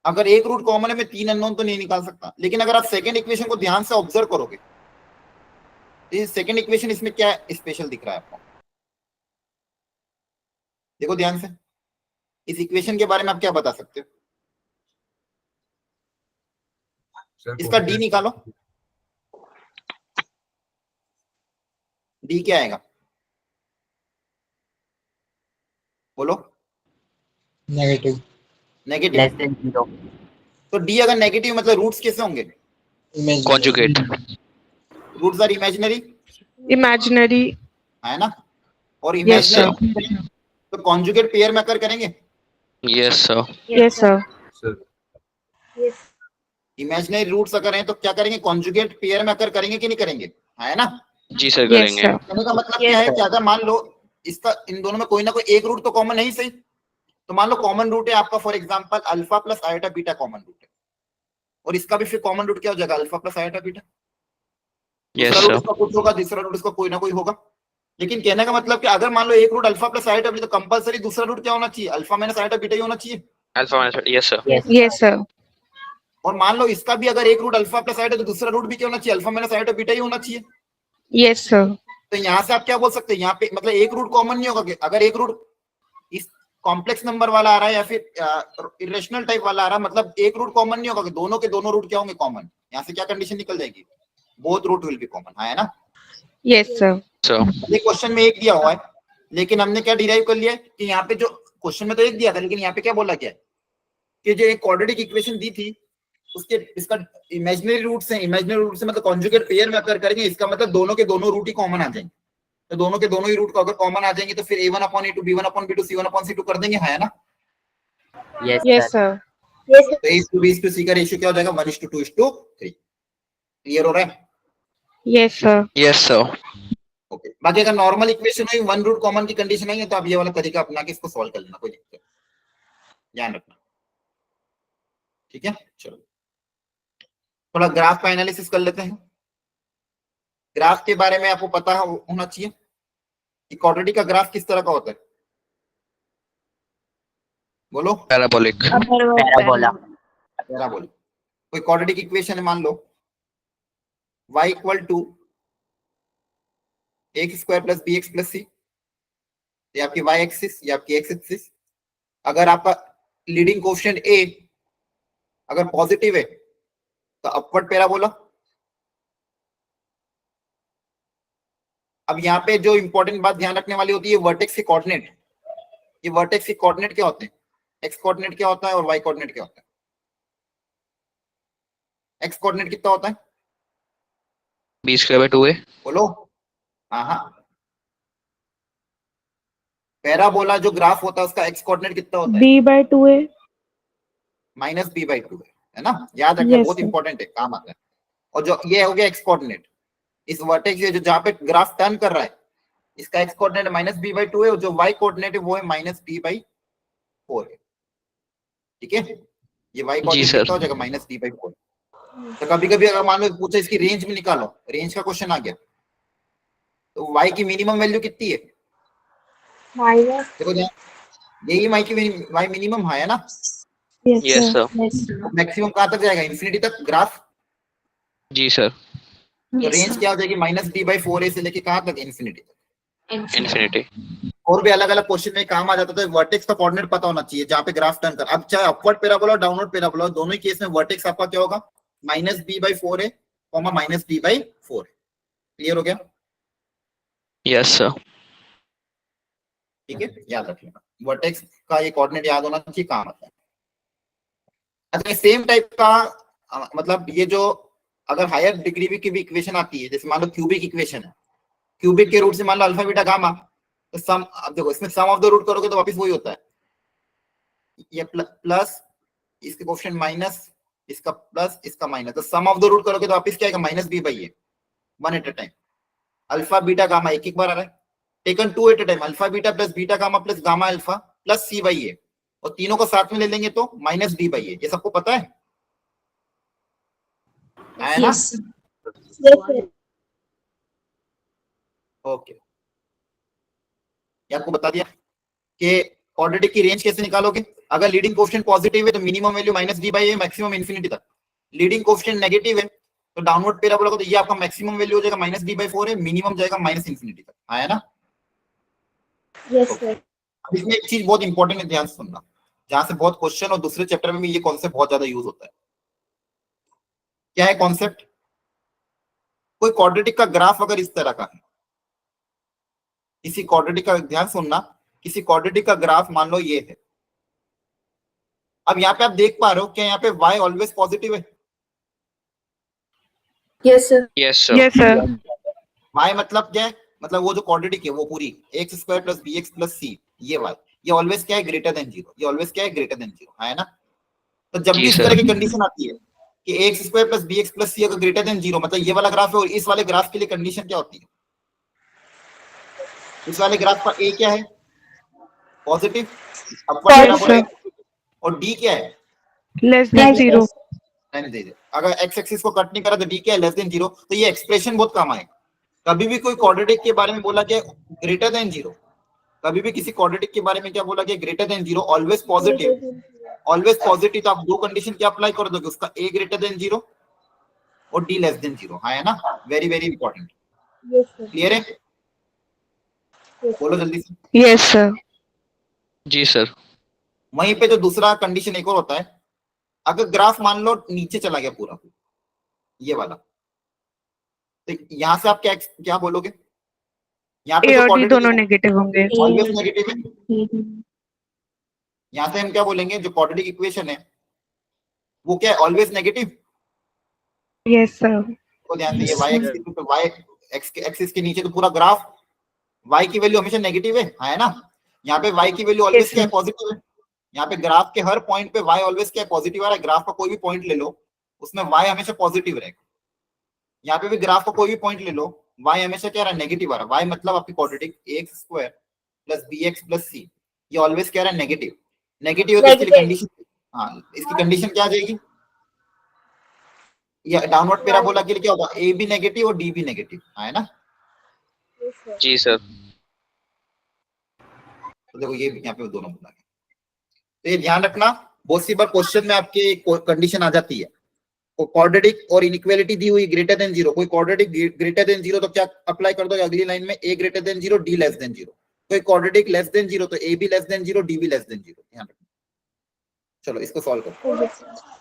अगर एक रूट कॉमन है, मैं तीन अननोन तो नहीं निकाल सकता, लेकिन अगर आप सेकंड इक्वेशन को ध्यान से ऑब्जर्व करोगे, इस सेकंड इक्वेशन, इसमें क्या स्पेशल दिख रहा है आपको, देखो ध्यान से, इस इक्वेशन के बारे में आप क्या बता सकते हो? Sir, इसका डी निकालो, डी क्या आएगा, बोलो, नेगेटिव, नेगेटिव, लेस देन 0, तो डी अगर नेगेटिव मतलब रूट्स कैसे होंगे, Conjugate. Roots are imaginary, Imaginary. है ना, और Yes, sir. इमेजिनरी तो कॉन्जुगेट पेयर में अकर करेंगे, Yes, sir. Yes, sir. sir. Yes. Imaginary roots अगर हैं तो क्या करेंगे, कॉन्जुगेट पेयर में अकर करेंगे कि नहीं करेंगे, है ना? जी सर Yes, करेंगे। sir. कहने का मतलब क्या है कि अगर मान लो इसका, इन दोनों में कोई ना कोई एक रूट तो कॉमन नहीं, सही, तो मान लो कॉमन रूट है आपका, for example alpha plus iota beta common root है, और इसका भी फिर कॉमन रूट क्या हो जाएगा, alpha plus iota beta, Yes, दूसरा रूट sir. इसका कुछ होगा, तीसरा रूट इसका कोई ना कोई होगा, लेकिन कहने का मतलब कि अगर मान लो एक root alpha plus iota beta, तो कंपलसरी दूसरा रूट क्या होना चाहिए, अल्फा माइनस आयोटा बीटा ही होना चाहिए, Alpha minus beta. Yes, sir. Yes, sir. और मान लो इसका भी अगर एक रूट अल्फा प्लस आयोटा, तो दूसरा रूट भी क्या होना चाहिए, अल्फा माइनस आयोटा बीटा ही होना चाहिए। Yes, sir. तो यहाँ से आप क्या बोल सकते हैं, यहाँ पे मतलब एक रूट कॉमन नहीं होगा कि अगर एक रूट इस कॉम्प्लेक्स नंबर वाला आ रहा है या फिर इरेशनल टाइप वाला आ रहा है, मतलब एक रूट कॉमन नहीं होगा कि दोनों के दोनों रूट क्या होंगे, कॉमन। यहाँ से क्या कंडीशन निकल जाएगी, both root will be common, है ना? Yes, sir. So ये क्वेश्चन में एक दिया हुआ है, लेकिन हमने क्या डिराइव कर लिया है कि यहाँ पे जो क्वेश्चन में तो एक दिया था, लेकिन यहाँ पे क्या बोला गया है कि जो एक क्वाड्रेटिक इक्वेशन दी थी उसके इसका इमेजिनरी रूट्स हैं, इमेजिनरी रूट से मतलब कॉन्जुगेट पेयर में अकर करेंगे, इसका मतलब दोनों के दोनों रूट ही कॉमन आ जाएंगे, तो दोनों के दोनों ही रूट को अगर कॉमन आ जाएंगे तो फिर a1/a2 b1/b2 c1/c2 कर देंगे, है ना? Yes Yes, sir, sir. Yes, sir. तो a/b/c का रेशियो क्या हो जाएगा, 1:2:3। क्लियर हो रहा है? Yes, sir. yes, sir. Okay, बाकी अगर नॉर्मल इक्वेशन हुई, वन रूट कॉमन की कंडीशन नहीं है, तो आप ये वाला तरीका अपना के इसको सॉल्व कर लेना, कोई दिक्कत नहीं, ध्यान रखना, ठीक है? चलो थोड़ा ग्राफ का एनालिसिस कर लेते हैं। ग्राफ के बारे में आपको पता होना चाहिए कि क्वाड्रेटिक का ग्राफ किस तरह का होता है, बोलो। Parabolic. Parabola, parabolic. कोई क्वाड्रेटिक इक्वेशन है, मान लो y equal to x square plus B x plus c, ये आपकी y एक्सिस, ये आपकी x एक्सिस। अगर आपका लीडिंग कोएफिशिएंट a अगर पॉजिटिव है तो अपवर्ड पैराबोला। अब यहाँ पे जो इंपॉर्टेंट बात ध्यान रखने वाली होती है, वर्टेक्स के कोऑर्डिनेट। ये वर्टेक्स के कोऑर्डिनेट क्या होते हैं, एक्स कोऑर्डिनेट क्या होता है और वाई कोऑर्डिनेट क्या होता है? एक्स कोऑर्डिनेट कितना होता है, B square by 2a. बोलो। हाँ, पैराबोला जो ग्राफ होता है उसका एक्स कोऑर्डिनेट कितना होता है, B/2a. माइनस b/2 है ना? याद रखना, Yes, बहुत sir. इंपॉर्टेंट है, काम आता है। और जो ये हो गया एक्स कोऑर्डिनेट, इस वर्टेक्स से जो जहां पे ग्राफ टर्न कर रहा है, इसका X coordinate minus B by two है, और जो वाई कोऑर्डिनेट है वो है माइनस बी बाई फोर है। ठीक है, ये वाई जी कोऑर्डिनेट सर। कितना हो जाएगा, माइनस बी बाई फोर। तो कभी कभी अगर मान लो पूछा इसकी रेंज में निकालो, रेंज का क्वेश्चन आ गया, तो वाई की मिनिमम वैल्यू कितनी है, minus. देखो ध्यान, यही वाई मिनिमम है ना, Yes, Yes sir. sir। Yes, sir. Maximum कहां तक जाएगा, इन्फिनिटी तक ग्राफ। जी सर। तो Yes, रेंज sir. क्या हो जाएगी, माइनस बी बाई फोर ए से लेके कहां तक, इन्फिनिटी तक। Infinity. इन्फिनिटी। और भी अलग अलग क्वेश्चन में काम आ जाता है, तो वर्टेक्स का कोऑर्डिनेट पता होना चाहिए जहां पे ग्राफ टर्न कर। अब चाहे अपवर्ड पैराबोला और डाउनवर्ड पैराबोला, दोनों ही केस में वर्टेक्स आपका क्या होगा, माइनस बी बाई फोर है, comma minus B by four. Clear हो गया, यस सर। ठीक है, याद रखिएगा वर्टेक्स का ये कोऑर्डिनेट याद होना चाहिए, काम आता है। अच्छा, सेम टाइप का मतलब ये जो अगर हायर डिग्री की भी इक्वेशन आती है, जैसे मान लो क्यूबिक इक्वेशन है, क्यूबिक के रूट से मान लो अल्फा बीटा गामा, तो सम, अब देखो इसमें सम ऑफ द रूट करोगे तो वापस वही होता है, ये प्लस इसके कोएफिशिएंट माइनस, इसका प्लस इसका माइनस, तो सम ऑफ द रूट करोगे तो वापस क्या आएगा, minus B by a, one at a time. Alpha beta gamma एक एक बार आ रहा है, taken two at a time, alpha beta plus beta gamma plus gamma alpha plus c by a, और तीनों को साथ में ले लेंगे तो माइनस डी बाई ए। ये सबको पता है आया ना, Yes, sir. Yes, sir. Okay. ये आपको बता दिया कि क्वाड्रेटिक की रेंज कैसे निकालोगे। अगर लीडिंग कोएफिशिएंट पॉजिटिव है तो minimum value minus D by A, maximum infinity तक। लीडिंग कोएफिशिएंट नेगेटिव है तो डाउनवर्ड पैराबोला को, तो ये आपका मैक्सिमम वैल्यू हो जाएगा माइनस डी बाई फोर है, मिनिमम जाएगा माइनस इन्फिनिटी तक। आया ना। Yes, sir. अब इसमें एक चीज बहुत इंपॉर्टेंट है, ध्यान से सुनना, जहां से बहुत क्वेश्चन और दूसरे चैप्टर में भी ये कॉन्सेप्ट बहुत ज्यादा यूज होता है। क्या है कॉन्सेप्ट, कोई क्वाड्रेटिक का ग्राफ अगर इस तरह का है, किसी क्वाड्रेटिक का, ध्यान सुनना, किसी क्वाड्रेटिक का ग्राफ मान लो ये है। अब यहाँ पे आप देख पा रहे हो क्या, यहाँ पे y ऑलवेज पॉजिटिव है। Yes, sir. Yes sir. Yes, sir. y मतलब क्या है, मतलब वो जो क्वाड्रेटिक है वो पूरी x square plus B x plus c, ये y, ये ऑलवेज क्या है, ग्रेटर देन जीरो, ये ऑलवेज क्या है, ग्रेटर देन जीरो, है ना। तो जब भी जी इस सर। तरह की कंडीशन आती है कि x square plus B x plus c अगर ग्रेटर देन जीरो, मतलब ये वाला ग्राफ है, और इस वाले ग्राफ के लिए कंडीशन क्या होती है, इस वाले ग्राफ का ए क्या है, positive, upward Yes, parabola sir. है, और डी क्या है, Less than Yes, zero. रहने दीजिए। अगर एक्स एक्सिस को कट नहीं करा तो डी क्या है, लेस देन जीरो। तो ये एक्सप्रेशन बहुत काम आएगा। कभी भी कोई क्वाड्रेटिक के बारे में बोला गया ग्रेटर देन जीरो, कभी भी किसी क्वाड्रेटिक के बारे में क्या बोला गया, greater than zero, always positive, always positive. तो आप दो कंडीशन क्या अप्लाई कर दोगे, उसका ए ग्रेटर देन जीरो और डी लेस देन जीरो, है ना। Very very important. Yes, sir. Clear है, Yes, बोलो sir. जल्दी से। Yes, sir. जी सर। वहीं पे जो दूसरा कंडीशन एक और होता है, अगर ग्राफ मान लो नीचे चला गया पूरा, ये वाला, तो यहां से आप क्या क्या बोलोगे, यहाँ पे A जो और D क्वाड्रेटिक दोनों नेगेटिव होंगे। ऑलवेज नेगेटिव है, यहाँ से हम क्या बोलेंगे, जो क्वाड्रेटिक इक्वेशन है वो क्या है, ऑलवेज नेगेटिव। Yes, sir. तो ध्यान से, ये y एक्सिस पे, y एक्सिस के नीचे तो पूरा ग्राफ y की वैल्यू हमेशा नेगेटिव है ना। यहाँ पे y की वैल्यू ऑलवेज Yes, क्या है, sir. पॉजिटिव है। यहाँ पे ग्राफ के हर पॉइंट पे y ऑलवेज क्या है, पॉजिटिव आ रहा है। ग्राफ का कोई भी पॉइंट ले लो, उसमें y हमेशा पॉजिटिव रहेगा। यहाँ पे भी ग्राफ का कोई भी पॉइंट ले लो, y हमेशा क्या रहा है, नेगेटिव आ रहा है। y मतलब आपकी quadratic x square plus B x plus c, ये ऑलवेज क्या रहा है, नेगेटिव। नेगेटिव है तो इसके लिए कंडीशन, हाँ इसकी कंडीशन क्या आ जाएगी, या डाउनवर्ड पैराबोला के लिए क्या होगा, ए भी नेगेटिव और डी भी नेगेटिव, है ना। Yes, sir. जी सर। तो देखो ये यहाँ पे दोनों बोला गया, तो ये ध्यान रखना। बहुत सी बार क्वेश्चन में आपके कंडीशन आ जाती है, क्वाड्रेटिक और इनइक्वालिटी दी हुई ग्रेटर देन जीरो, कोई क्वाड्रेटिक ग्रेटर देन जीरो तो क्या अप्लाई कर दो अगली लाइन में, a greater than zero d less than zero. कोई क्वाड्रेटिक लेस देन जीरो तो ए भी लेस देन जीरो डी भी लेस देन जीरो, ध्यान रखना। चलो इसको सॉल्व करो। Yes, sir.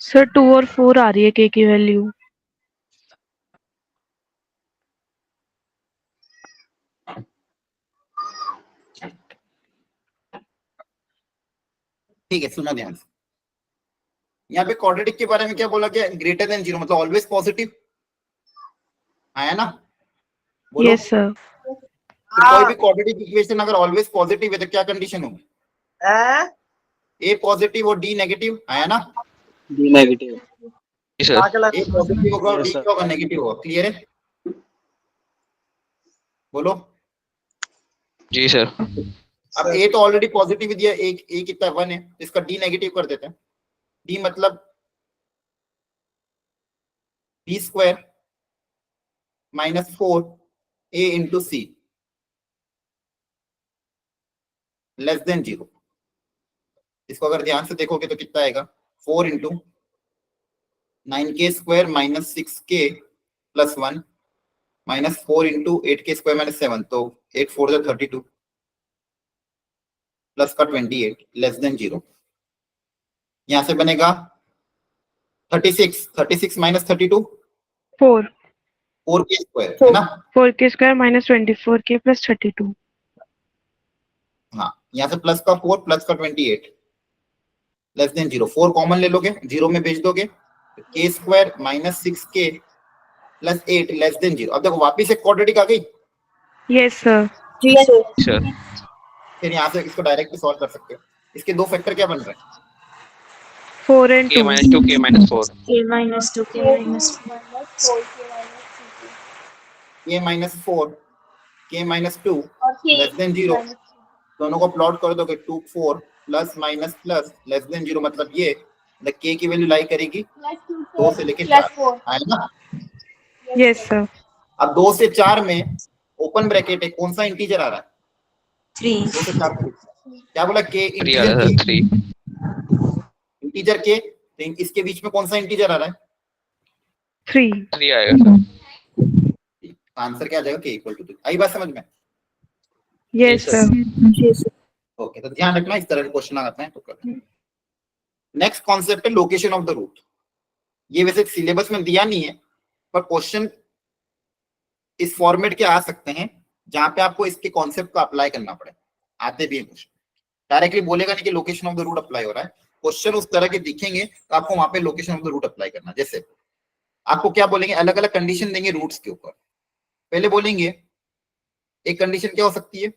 सर 2 और 4 आ रही है k की वैल्यू। ठीक है, सुना ध्यान से। यहाँ पे क्वाड्रेटिक के बारे में क्या बोला गया, ग्रेटर देन जीरो मतलब ऑलवेज पॉजिटिव आया ना, बोलो। Yes sir. तो कोई भी क्वाड्रेटिक इक्वेशन अगर ऑलवेज पॉजिटिव है तो क्या कंडीशन होगी, ए पॉजिटिव और डी नेगेटिव आया ना। नेगेटिव। जी सर। ए पॉजिटिव होगा और डी Yes, sir. क्या होगा, नेगेटिव होगा। क्लियर है, बोलो। जी सर। अब ए तो ऑलरेडी पॉजिटिव दिया, ए कितना 1 है, इसका डी नेगेटिव कर देते हैं। डी मतलब बी स्क्वायर माइनस 4 ए इंटू सी लेस देन 0। इसको अगर ध्यान से देखोगे तो कितना आएगा, 4 into 9k square minus 6k plus 1 minus 4 into 8k square minus 7, तो 8 4 32 प्लस का 28 लेस देन 0। यहां से बनेगा 36 माइनस 32 4 4k स्क्वायर है ना। 4k square minus 24k plus 32। हाँ, यहाँ से प्लस का 4 प्लस का 28 लेस देन 0। 4 कॉमन ले लोगे, 0 में भेज दोगे, k square minus 6k plus 8 less than 0। अब देखो वापिस एक क्वाड्रेटिक आ गई। Yes sir. जी सर। सर। फिर यहाँ से इसको डायरेक्ट सॉल्व कर सकते हो। इसके दो फैक्टर क्या बन रहे हैं, 4 and 2। k minus 4। k minus 2 k minus 4 k minus 4 k minus 2 और k लेस देन 0। दोनों को प्लॉट कर दोगे 2 4 plus minus plus less than 0, मतलब ये k की वैल्यू लाई करेगी 2 से लेके 4 आया ना। Yes sir. अब 2 से 4 में ओपन ब्रैकेट है, कौन सा इंटीजर आ रहा है, 3 2 से 4 में क्या बोला, k 3 आ रहा है सर। 3। इंटीजर k, तो इसके बीच में कौन सा इंटीजर आ रहा है, 3। 3 आएगा सर। आंसर क्या आ जाएगा, k इक्वल टू 3। आई बात समझ में, yes Yes, sir. Sir. Okay. तो ध्यान रखना, इस तरह के क्वेश्चन आते हैं तो कर। नेक्स्ट कॉन्सेप्ट है लोकेशन ऑफ द रूट। ये वैसे सिलेबस में दिया नहीं है, पर क्वेश्चन इस फॉर्मेट के आ सकते हैं जहां पे आपको इसके कॉन्सेप्ट को अप्लाई करना पड़े। आते भी है क्वेश्चन, डायरेक्टली बोलेगा नहीं कि location of the root apply हो रहा है। क्वेश्चन उस तरह के दिखेंगे तो आपको वहां पे location of the root apply करना। जैसे आपको क्या बोलेंगे, अलग अलग कंडीशन देंगे रूट्स के ऊपर। पहले बोलेंगे एक कंडीशन क्या हो सकती है,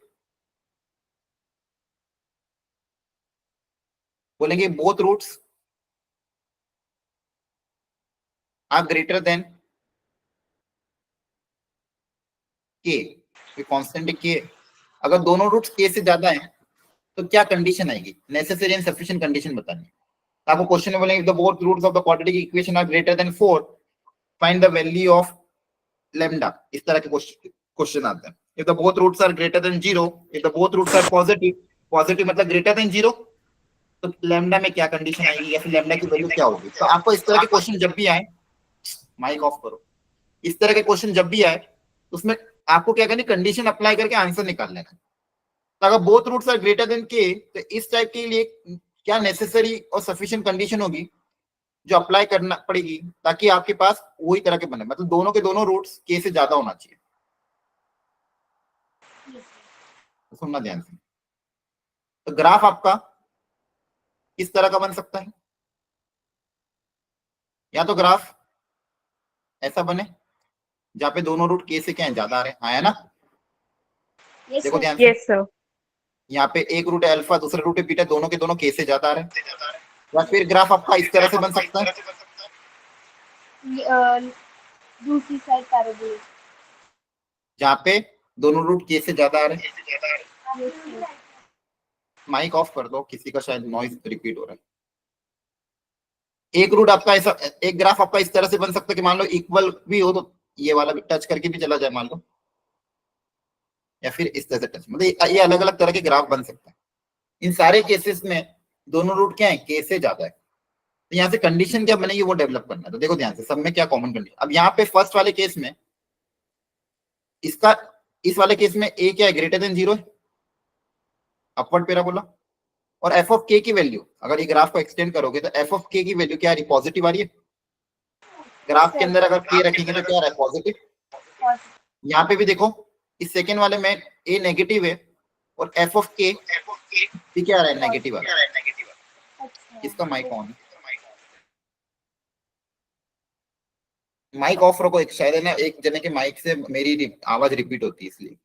बोलेंगे both roots are greater than K, constant K. अगर दोनों रूट्स के से ज्यादा हैं तो क्या कंडीशन आएगी, नेसेसरी एंड सफिशिएंट कंडीशन बतानी है। आपको क्वेश्चन में बोलेंगे the both roots of the quadratic equation are greater than 4, find the value of lambda. इस तरह के क्वेश्चन आते हैं। If the both roots are greater than 0, if the both roots are positive मतलब ग्रेटर देन 0, तो lambda में क्या condition आएगी या फिर लैम्डा की वैल्यू क्या होगी। तो आपको इस तरह के क्वेश्चन जब भी आए, माइक ऑफ करो, इस तरह के क्वेश्चन जब भी आए उसमें आपको क्या करनी, कंडीशन अप्लाई करके आंसर निकाल लेना। तो अगर both roots are greater than के, तो इस टाइप के लिए क्या नेसेसरी और सफिशिएंट कंडीशन होगी जो अप्लाई करना पड़ेगी ताकि आपके पास वही तरह के बने, मतलब दोनों के दोनों रूट्स के से ज्यादा होना चाहिए। तो सुनना ध्यान से। तो ग्राफ आपका किस तरह का बन सकता है, या तो ग्राफ ऐसा बने जहां पे दोनों रूट के से क्या है, ज्यादा आ रहे हैं, आया ना। देखो ध्यान से, यस सर। यहाँ पे एक रूट है अल्फा, दूसरा रूट है बीटा, दोनों के दोनों के से ज्यादा आ रहे हैं। या फिर ग्राफ आपका इस तरह से बन सकता है, दूसरी साइड पैराबोलिक। जहाँ पे दोनों रूट के से ज्यादा आ रहे हैं। माइक ऑफ कर दो, किसी का शायद नॉइज रिपीट हो रहा है। एक रूट आपका ऐसा, एक ग्राफ आपका इस तरह से बन सकता है कि मान लो इक्वल भी हो तो ये वाला भी टच करके भी चला जाए मान लो, या फिर इस तरह से टच, मतलब ये अलग अलग तरह के ग्राफ बन सकते हैं। इन सारे केसेस में दोनों रूट क्या है, के से ज्यादा है। तो यहाँ से कंडीशन क्या बनेगी वो डेवलप करना है। तो देखो ध्यान से, सब में क्या कॉमन कंडीशन। अब यहाँ पे फर्स्ट वाले केस में इसका, इस वाले केस में ए क्या है, ग्रेटर देन 0 है, अपवर्ड पैराबोला, और एफ ऑफ के की वैल्यू, अगर ये ग्राफ को एक्सटेंड करोगे तो एफ ऑफ के की वैल्यू क्या आ रही, पॉजिटिव आ रही है। ग्राफ के अंदर अगर के रखेंगे तो क्या आ रहा है, पॉजिटिव। यहाँ पे भी देखो इस सेकेंड वाले में ए नेगेटिव है और एफ ऑफ के भी क्या आ रहा है, नेगेटिव आ रहा है। इसका माइक ऑन, माइक ऑफ रखो, एक शायद है ना एक जने के माइक से मेरी आवाज रिपीट होती है इसलिए।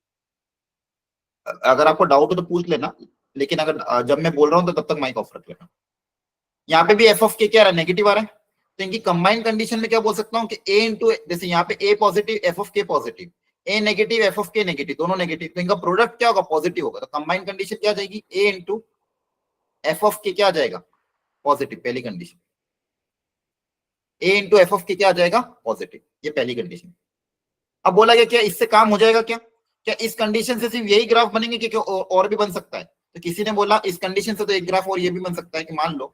अगर आपको डाउट हो तो पूछ लेना, लेकिन अगर जब मैं बोल रहा हूँ तो तब तक माइक ऑफ रख लेना। यहाँ पे भी एफ ऑफ के क्या आ रहा है, नेगेटिव आ रहा है। तो इनकी कंबाइंड कंडीशन में क्या बोल सकता हूँ कि ए इंटू, जैसे यहाँ पे ए पॉजिटिव एफ ऑफ के positive, A negative F of के नेगेटिव, दोनों नेगेटिव, तो इनका प्रोडक्ट क्या होगा, पॉजिटिव होगा। तो कंबाइंड कंडीशन क्या आ जाएगी, ए इंटू एफ ऑफ के क्या आ जाएगा, पॉजिटिव, पहली condition. A into F of K क्या आ जाएगा, पॉजिटिव, ये पहली कंडीशन। अब बोला गया क्या इससे काम हो जाएगा क्या, क्या इस कंडीशन से सिर्फ यही ग्राफ बनेंगे कि और भी बन सकता है। तो किसी ने बोला इस कंडीशन से तो एक ग्राफ और ये भी बन सकता है कि मान लो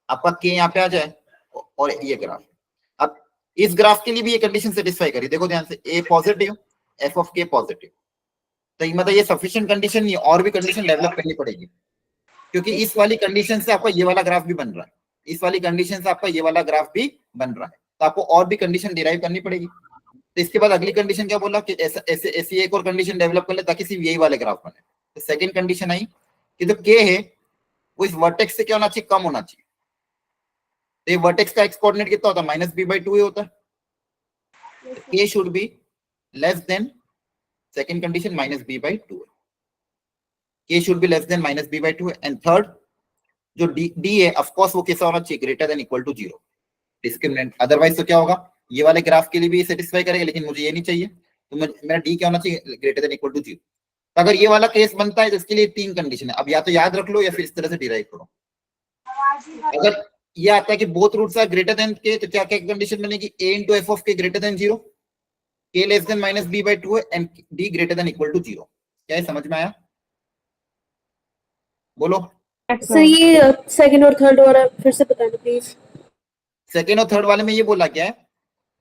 आपका के यहाँ पे आ जाए और ये ग्राफ, अब इस ग्राफ के लिए भी ये कंडीशन सेटिस्फाई करी, देखो ध्यान से, ए पॉजिटिव एफ ऑफ के पॉजिटिव। तो मतलब ये सफिशिएंट कंडीशन नहीं, और भी कंडीशन डेवलप करनी पड़ेगी, क्योंकि इस वाली कंडीशन से आपका ये वाला ग्राफ भी बन रहा है, इस वाली कंडीशन से आपका ये वाला ग्राफ भी बन रहा है, तो आपको और भी कंडीशन डिराइव करनी पड़ेगी। तो इसके बाद अगली कंडीशन क्या बोला कि ऐसी एक और कंडीशन डेवलप कर ले ताकि सिर्फ यही वाले ग्राफ बने। तो सेकंड कंडीशन आई कि जो के है वो इस वर्टेक्स से क्या होना चाहिए, कम होना चाहिए। तो ये वर्टेक्स का एक्स कोऑर्डिनेट कितना होता है, -b/2 होता है। K should be less than, second condition -b/2, K should be less than -b/2। And third जो डी है ऑफ कोर्स वो कैसा होना चाहिए, greater than equal to 0, discriminant. Otherwise तो क्या होगा, ये वाले ग्राफ के लिए भी सेटिस्फाई करेगा, लेकिन मुझे ये नहीं चाहिए, तो मेरा डी क्या होना चाहिए, ग्रेटर देन इक्वल टू 0। तो अगर ये वाला केस बनता है तो इसके लिए 3 कंडीशन है। अब या तो याद रख लो या फिर इस तरह से डिराइव करो। अगर ये आता है कि both roots are greater than के, तो क्या क्या कंडीशन बनेगी, a into F of K greater than 0, K less than -b/2 and d greater than equal to 0। क्या है, समझ में आया, बोलो। सर ये सेकंड और थर्ड वाला फिर से बताना प्लीज। सेकेंड और थर्ड वाले में ये बोला क्या है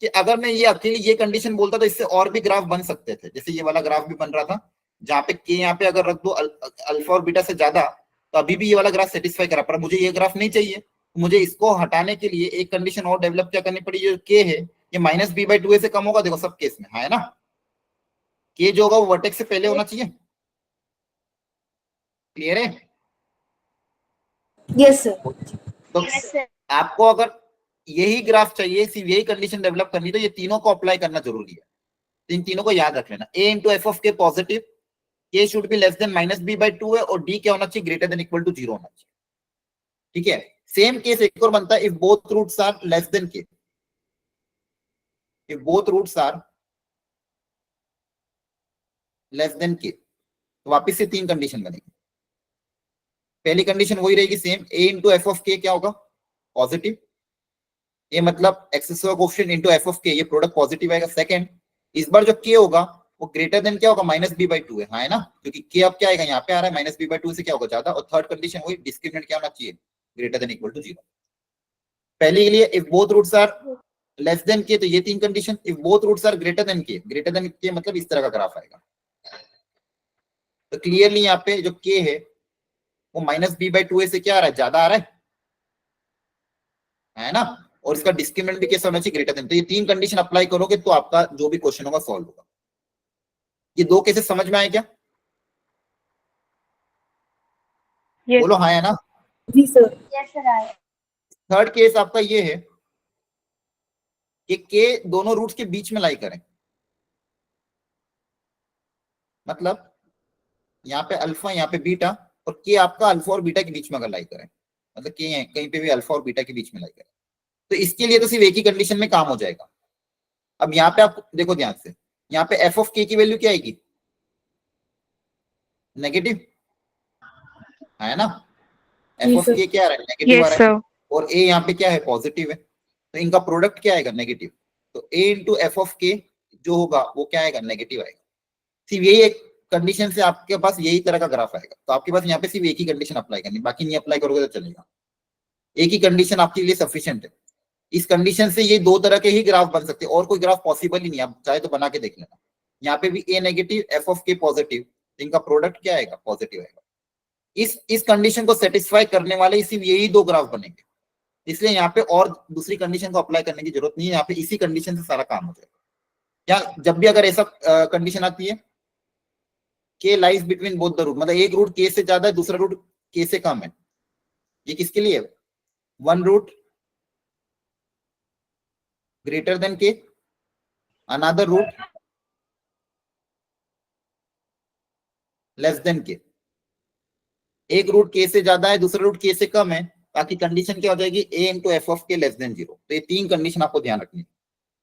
कि अगर मैं ये अकेली ये कंडीशन बोलता तो इससे और भी ग्राफ बन सकते थे, जैसे ये वाला ग्राफ भी बन रहा था जहाँ पे के यहाँ पे अगर रख दो अल्फा और बीटा से ज्यादा, तो अभी भी ये वाला ग्राफ सेटिस्फाई करा, पर मुझे ये ग्राफ नहीं चाहिए। मुझे इसको हटाने के लिए एक कंडीशन और डेवलप क्या करनी पड़ी, जो के है ये -b/2 से कम होगा, देखो सब केस में है ना, के जो होगा वो वर्टेक्स से पहले होना चाहिए। क्लियर है? Yes sir. तो आपको अगर यही ग्राफ चाहिए, सिर्फ यही कंडीशन डेवलप करनी, तो ये तीनों को अप्लाई करना जरूरी है। तो इन तीनों को याद रख लेना, a इंटू एफ ऑफ के पॉजिटिव, के should be less than -b/2 है, और d क्या होना चाहिए, ग्रेटर देन इक्वल टू 0 होना चाहिए। ठीक है, सेम केस एक और बनता है, if both roots are less than k, if both roots are less than के, तो वापिस से 3 कंडीशन बनेगी। पहली कंडीशन वही रहेगी same, a into F of K क्या होगा, पॉजिटिव, ये मतलब X's coefficient into F of K, ये प्रोडक्ट पॉजिटिव आएगा। सेकंड, इस बार जो के होगा वो ग्रेटर देन क्या होगा, -b/2 है, हाँ है ना, क्योंकि के अब क्या आएगा, यहाँ पे आ रहा है -b/2 से क्या होगा, ज्यादा। और थर्ड कंडीशन वही, डिस्क्रिमिनेंट क्या होना चाहिए, ग्रेटर देन इक्वल टू 0। पहले के लिए if both roots are less than के, तो ये 3 condition. If both roots are greater than K मतलब इस तरह का ग्राफ आएगा। तो क्लियरली यहाँ पे जो के है वो -b/2 से क्या आ रहा है, ज्यादा आ रहा है ना, और इसका डिस्क्रिमिनेंट भी कैसा होना चाहिए, ग्रेटर देन। तो ये 3 कंडीशन अप्लाई करोगे तो आपका जो भी क्वेश्चन होगा सॉल्व होगा। ये 2 केसेस समझ में आए क्या? Yes. बोलो हाँ है ना। जी सर। यस सर आए। थर्ड केस आपका ये है कि के दोनों रूट्स के बीच में लाई करें, मतलब यहाँ पे अल्फा यहाँ पे बीटा, और के आपका अल्फा और बीटा के बीच में अगर लाई करें, मतलब के कहीं पे भी अल्फा और बीटा के बीच में लाई करें, तो इसके लिए तो सिर्फ एक ही कंडीशन में काम हो जाएगा। अब यहाँ पे आप देखो ध्यान से, यहाँ पे एफ ऑफ के की वैल्यू क्या आएगी, नेगेटिव है ना, एफ ऑफ के क्या आ रहा है, नेगेटिव आ Yes, रहा है, sir. और ए यहाँ पे क्या है, पॉजिटिव है, तो इनका प्रोडक्ट क्या आएगा, नेगेटिव। तो ए इंटू एफ ऑफ के जो होगा वो क्या आएगा, नेगेटिव आएगा। सिर्फ यही एक कंडीशन से आपके पास यही तरह का ग्राफ आएगा। तो आपके पास यहाँ पे सिर्फ एक ही कंडीशन अप्लाई करनी, बाकी नहीं अप्लाई करोगे तो चलेगा। एक ही कंडीशन आपके लिए सफिशिएंट है। इस कंडीशन से ये 2 तरह के ही ग्राफ बन सकते हैं, और कोई ग्राफ पॉसिबल ही नहीं, आप चाहे तो बना के देख लेना। यहाँ पे भी ए नेगेटिव एफ ऑफ के पॉजिटिव, इनका प्रोडक्ट क्या आएगा, पॉजिटिव आएगा। इस कंडीशन को सेटिस्फाई करने वाले सिर्फ यही दो ग्राफ बनेंगे, इसलिए यहाँ पे और दूसरी कंडीशन को अप्लाई करने की जरूरत नहीं है, यहाँ पे इसी कंडीशन से सारा काम हो जाएगा। या जब भी अगर ऐसा कंडीशन आती है K lies between both the root, मतलब एक रूट के से ज्यादा है, दूसरा रूट के से कम है, ये किसके लिए है? वन रूट ग्रेटर देन के, अनदर रूट लेस देन के। एक रूट के से ज्यादा है, दूसरा रूट के से कम है, ताकि कंडीशन क्या हो जाएगी? a इंटू एफ ऑफ के लेस देन 0। तो ये तीन कंडीशन आपको ध्यान रखनी है।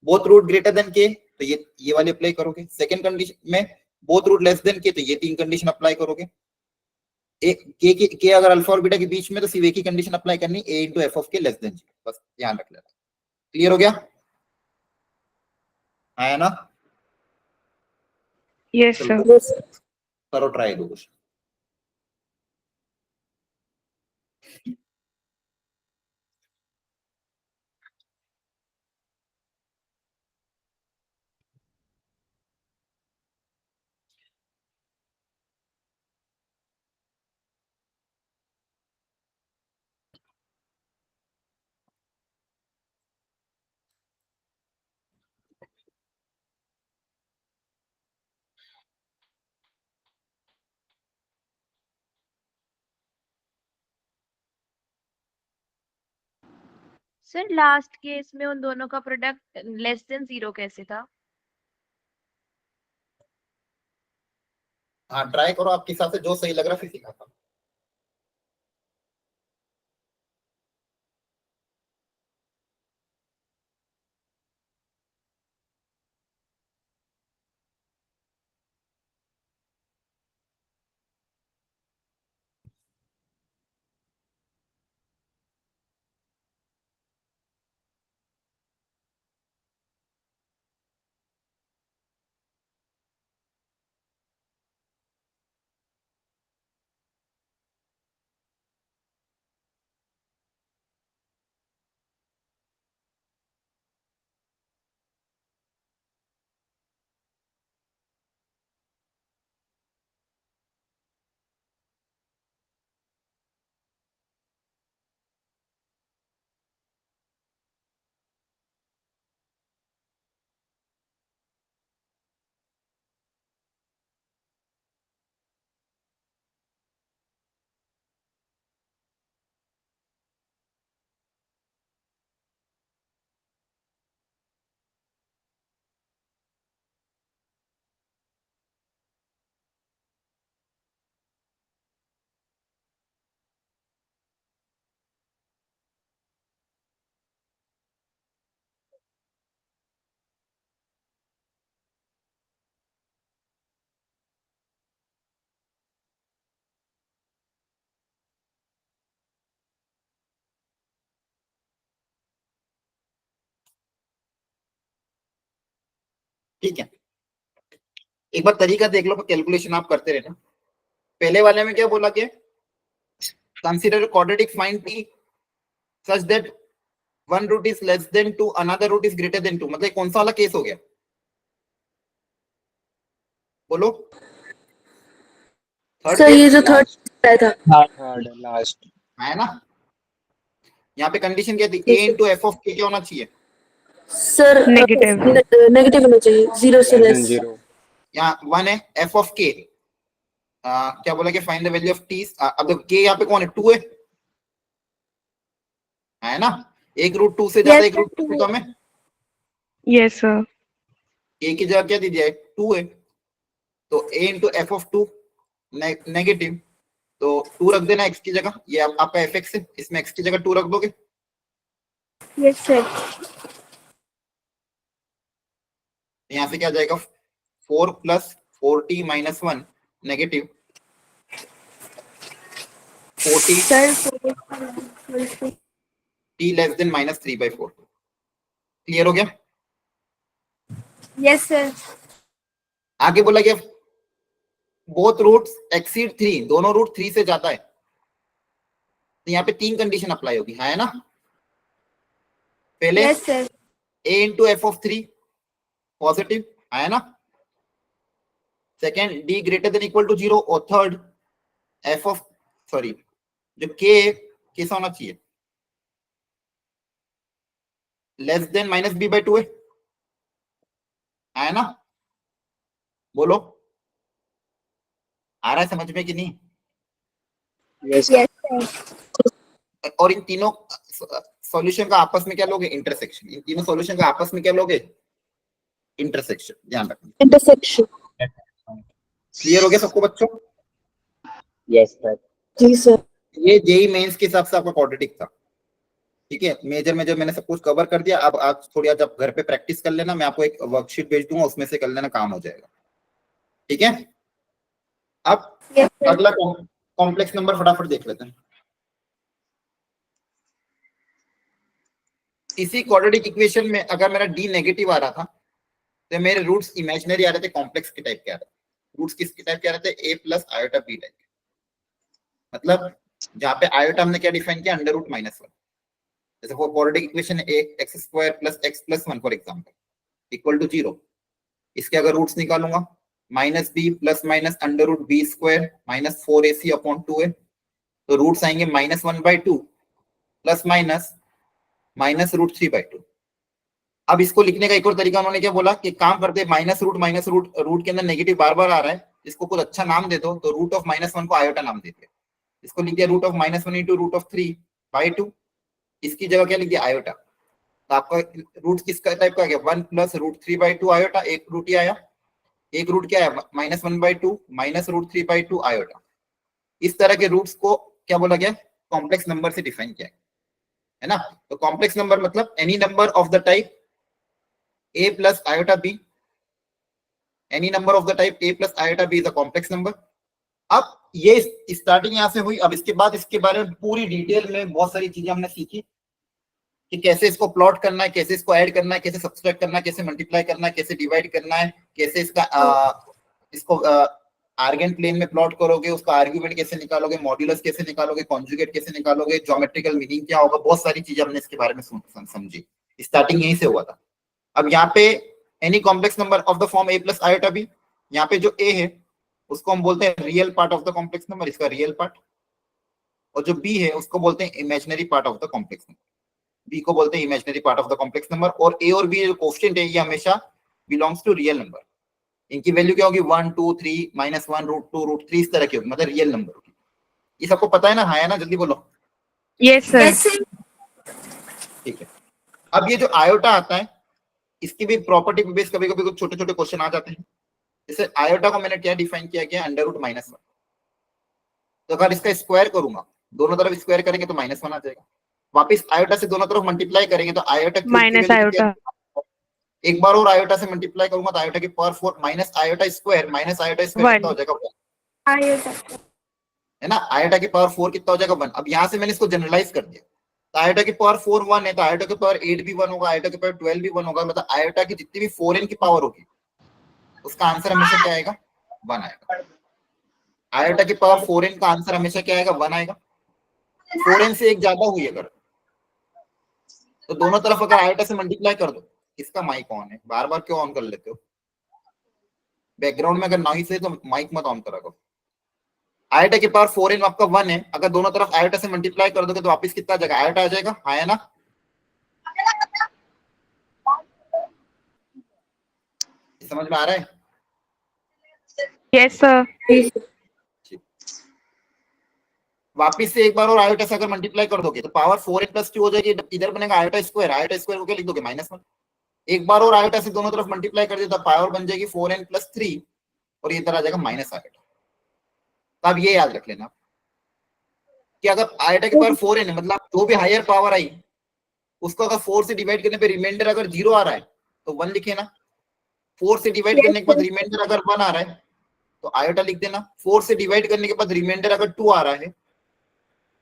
बोथ रूट ग्रेटर देन के, तो ये वाले अप्लाई करोगे। सेकंड कंडीशन में बोथ रूट लेस देन के, तो ये तीन कंडीशन अप्लाई करोगे। के अगर अल्फा और बीटा के बीच में, तो सिर्फ एक ही कंडीशन अप्लाई करनी, a इंटू एफ ऑफ के लेस देन 0। बस ध्यान रख लेना। क्लियर हो गया? है ना? Yes, sir. Yes. करो ट्राई दो कुछ। सर लास्ट केस में उन दोनों का प्रोडक्ट लेस देन 0 कैसे था? हाँ ट्राई करो, आपके हिसाब से जो सही लग रहा है फिर सिखाता हूँ। ठीक है, एक बार तरीका देख लो, कैलकुलेशन आप करते रहना। पहले वाले में क्या बोला कि consider quadratic find t such that one root is less than 2, another root is greater than 2। मतलब कौन सा वाला केस हो गया? बोलो। थर्ड सर ये केस जो थर्ड आया था, थर्ड लास्ट। है ना? यहाँ पे कंडीशन क्या थी? a into F of K क्या होना चाहिए? Sir Negative. नेगेटिव होना चाहिए, 0 से लेस। जीरो। यहाँ 1 है, एफ ऑफ के क्या बोला कि find the value of t। अब के यहाँ पे कौन है? 2 है ना? एक रूट 2 से ज्यादा, एक रूट 2 से कम है। Yes, sir. a की जगह क्या दी जाए? 2 है, तो a into F of 2 negative, तो 2 रख देना x की जगह। ये आपका एफ एक्स है, इसमें x की जगह 2 रख दोगे। Yes sir. यहाँ से क्या जाएगा? 4 plus 4t minus 1 negative 4t t less than minus 3/4। Clear हो गया? Yes sir. आगे बोला गया बोथ रूट्स एक्सीड 3, दोनों रूट 3 से ज्यादा है, तो यहाँ पे तीन कंडीशन अप्लाई होगी, है ना? पहले yes sir. a into F of 3 positive, है ना? Second d greater than equal to 0, और थर्ड f ऑफ सॉरी, जो के कैसा होना चाहिए, less than minus B by two है, आया ना? बोलो, आ रहा है समझ में कि नहीं? Yes. Yes, sir. और इन तीनों सॉल्यूशन का आपस में क्या लोगे, इंटरसेक्शन। इन तीनों सॉल्यूशन का आपस में क्या लोगे, इंटरसेक्शन। ध्यान रखना। Intersection. क्लियर हो गया सबको बच्चों? Yes, sir. जी सर। ये जेई मेंस के हिसाब से आपका क्वाड्रेटिक था, ठीक है। मेजर मेजर मैंने सब कुछ कवर कर दिया। अब आप थोड़ी आज आप घर पे प्रैक्टिस कर लेना, मैं आपको एक वर्कशीट भेज दूंगा, उसमें से कर लेना, काम हो जाएगा, ठीक है। अब Yes, sir. अगला कॉम्प्लेक्स नंबर फटाफट देख लेते हैं। इसी क्वाड्रेटिक इक्वेशन में अगर मेरा डी नेगेटिव आ रहा था तो मेरे रूट्स इमेजिनरी आ रहे थे, कॉम्प्लेक्स के टाइप के आ रहे थे। रूट्स किसके टाइप के आ रहे थे, A plus iota B type. मतलब जहां पे आयोटा हमने क्या डिफाइन किया, अंडर रूट माइनस वन। जैसे क्वाड्रेटिक इक्वेशन है X square plus X plus one for example equal to 0। इसके अगर रूट्स निकालूंगा, minus B plus minus under root B square minus 4ac upon 2 है, तो रूट्स आएंगे minus 1/2 plus minus minus root 3/2। अब इसको लिखने का एक और तरीका उन्होंने क्या बोला कि काम करते, माइनस रूट रूट के अंदर नेगेटिव बार बार आ रहा है, इसको कुछ अच्छा नाम दे दो, तो रूट ऑफ माइनस वन को आयोटा नाम देते हैं। इसको लिख दिया root of minus one into root of 3/2, इसकी जगह क्या लिख दिया, आयोटा। तो आपका रूट किसका टाइप का आ गया, 1 प्लस रूट 3/2 आयोटा। एक रूट ही आया, एक रूट क्या है, माइनस 1/2 माइनस रूट 3/2 आयोटा। इस तरह के रूट्स को क्या बोला गया, कॉम्प्लेक्स नंबर से डिफाइन किया है ना। तो कॉम्प्लेक्स नंबर मतलब any number of the type a plus iota b, any number of the type a plus iota b is a complex number। अब ये स्टार्टिंग यहां से हुई। अब इसके बाद इसके बारे में पूरी डिटेल में बहुत सारी चीजें हमने सीखी कि कैसे इसको प्लॉट करना है, कैसे इसको ऐड करना है, कैसे सब्सट्रैक्ट करना है, कैसे मल्टीप्लाई करना है, कैसे डिवाइड करना है, कैसे इसको आर्गेन प्लेन में प्लॉट करोगे, उसका आर्ग्यूमेंट कैसे निकालोगे, मॉड्यूलस कैसे निकालोगे, कॉन्जुगेट कैसे निकालोगे, ज्योमेट्रिकल मीनिंग क्या होगा, बहुत सारी चीजें हमने इसके बारे में समझी। स्टार्टिंग यहीं से हुआ था। अब यहाँ पे any complex number of the form a plus iota B, यहाँ पे जो a है उसको हम बोलते हैं real part of the complex number, इसका रियल पार्ट। और जो b है उसको बोलते हैं imaginary part of the complex number, b को बोलते हैं imaginary part of the complex number. और a और b जो कोफिशिएंट है ये हमेशा बिलोंग्स टू रियल नंबर। इनकी वैल्यू क्या होगी, 1 2 3 -1 √2 √3 इस तरह की होगी, मतलब रियल नंबर होगी। ये सबको पता है ना, हाँ है ना, जल्दी बोलो। Yes, sir. Yes, sir. ठीक है। अब ये जो आयोटा आता है इसकी भी प्रॉपर्टी पे बेस कभी कभी कुछ छोटे छोटे क्वेश्चन आ जाते हैं। जैसे आयोटा को मैंने क्या डिफाइन किया गया, अंडर रूट माइनस वन। तो अगर इसका स्क्वायर करूंगा, दोनों तरफ स्क्वायर करेंगे तो -1 आ जाएगा। वापस आयोटा से दोनों तरफ मल्टीप्लाई करेंगे तो आयोटा की Minus iota. एक बार और आयोटा से मल्टीप्लाई करूंगा तो आयोटा की पावर 4 माइनस आयोटा स्क्वायर कितना हो जाएगा, Iota. है ना। आयोटा की पावर 4 कितना हो जाएगा, 1। अब यहाँ से मैंने इसको जनरलाइज कर दिया, तो आयोटा की पावर 4 1 है, तो आयोटा की पावर 8 भी 1 होगा, आयोटा की पावर 12 भी 1 होगा। मतलब आयोटा की जितनी भी 4n की पावर होगी उसका आंसर हमेशा क्या आएगा, 1 आएगा। आयोटा की पावर 4n का आंसर हमेशा क्या आएगा, 1 आएगा। 4n से एक ज्यादा हुई अगर, तो दोनों तरफ अगर आयोटा से मल्टीप्लाई कर दो। इसका माइक ऑन है, बार बार क्यों ऑन कर लेते हो? बैकग्राउंड में अगर नॉइस है तो माइक मत ऑन करा करो। आयोटा की पावर 4n आपका 1 है, अगर दोनों तरफ आयोटा से मल्टीप्लाई कर दोगे तो वापस कितना आ जाएगा, आयोटा आ जाएगा, हाँ है ना। समझ में आ रहा है? Yes, sir. वापिस से एक बार और आयोटा से अगर मल्टीप्लाई कर दोगे तो पावर 4n + 2 हो जाएगी, इधर बनेगा आयोटा स्क्वायर। आयोटा स्क्वायर को क्या लिख दोगे, -1। एक बार और आयोटा से दोनों तरफ मल्टीप्लाई कर दिया तो पावर बन जाएगी 4n + 3 और ये इधर आ जाएगा माइनस आयोटा। तो अब ये याद रख लेना कि अगर आयोटा की पावर 4n है, मतलब जो भी हायर पावर आई उसको अगर 4 से डिवाइड करने पे रिमाइंडर अगर 0 आ रहा है तो 1 लिखे ना। 4 से डिवाइड करने के बाद रिमाइंडर अगर 1 आ रहा है तो आयोटा लिख देना। 4 से डिवाइड करने के बाद रिमाइंडर अगर 2 आ रहा है,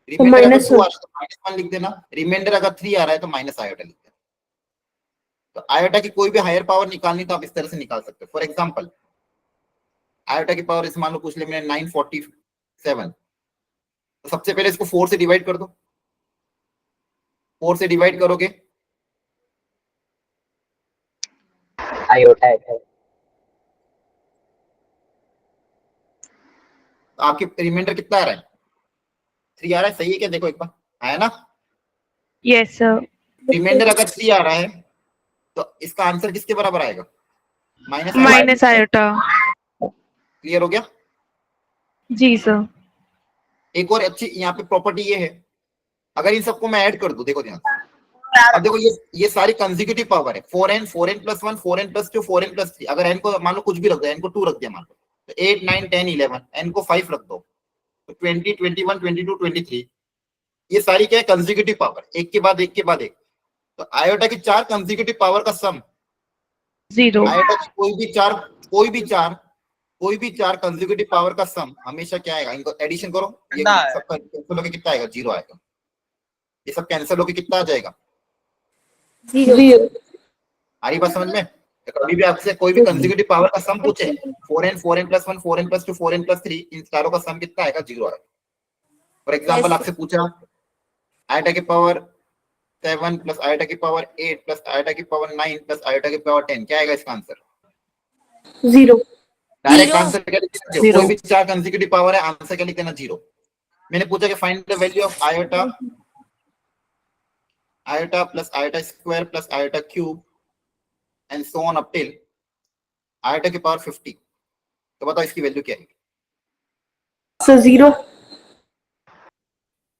रिमाइंडर अगर 2 आ रहा है तो -1 लिख देना। रिमाइंडर अगर 3 आ रहा है तो माइनस आयोटा लिख देना। तो आयोटा की कोई भी हायर पावर निकालनी तो आप इस तरह से निकाल सकते हो। फॉर एग्जांपल आयोटा की पावर इस मान लो पूछ ले मैंने 947, तो सबसे पहले इसको 4 से डिवाइड कर दो। 4 से डिवाइड करोगे आयोटा है। तो आपके रिमाइंडर कितना आ रहा है, 3 आ रहा है, सही है क्या? देखो एक बार, आया ना? Yes, sir. रिमाइंडर अगर 3 आ रहा है तो इसका आंसर किसके बराबर आएगा? Minus Minus iota. क्लियर हो गया? जी सर. एक और अच्छी यहाँ पे प्रॉपर्टी ये है, अगर इन सबको मैं ऐड कर दूं, देखो ध्यान से, अब देखो ये सारी कंसेक्यूटिव पावर है, 4n 4n + 1 4n + 2 4n + 3, अगर n को मान लो कुछ भी रख दो, n को 2 रख दिया मान लो, तो 8 9 10 11, n को 5 रख दो तो 20 21 22 23, ये सारी क्या है? कंसेक्यूटिव पावर, एक के बाद एक के बाद एक। तो आयोटा की 4 कंसेक्यूटिव पावर का सम, 0. आयोटा की कोई भी चार कंसेक्यूटिव पावर का सम हमेशा क्या आएगा? इनको एडिशन करो, ये सब कैंसिल होके कितना आएगा? 0 आएगा। ये सब कैंसिल होके कितना आ जाएगा? 0. आ रही बात समझ में? तो कभी भी आपसे कोई भी कंसेक्यूटिव पावर का सम पूछे, 4n + 1 4n + 2 4n + 3, इन चारों का सम कितना आएगा? 0 आएगा। फॉर एग्जांपल आपसे पूछा आयोटा की पावर 7 + आयोटा की पावर 8 + आयोटा की पावर 9 + आयोटा की पावर 10, क्या आएगा इसका आंसर? 0. डायरेक्ट आंसर क्या लिख देना? 0. कोई भी 4 कंसेक्यूटिव पावर है, आंसर क्या लिख देना? 0। मैंने पूछा कि find the value of iota + iota square + iota cube and so on up till iota की पावर 50, तो बताओ इसकी वैल्यू क्या है? So 0.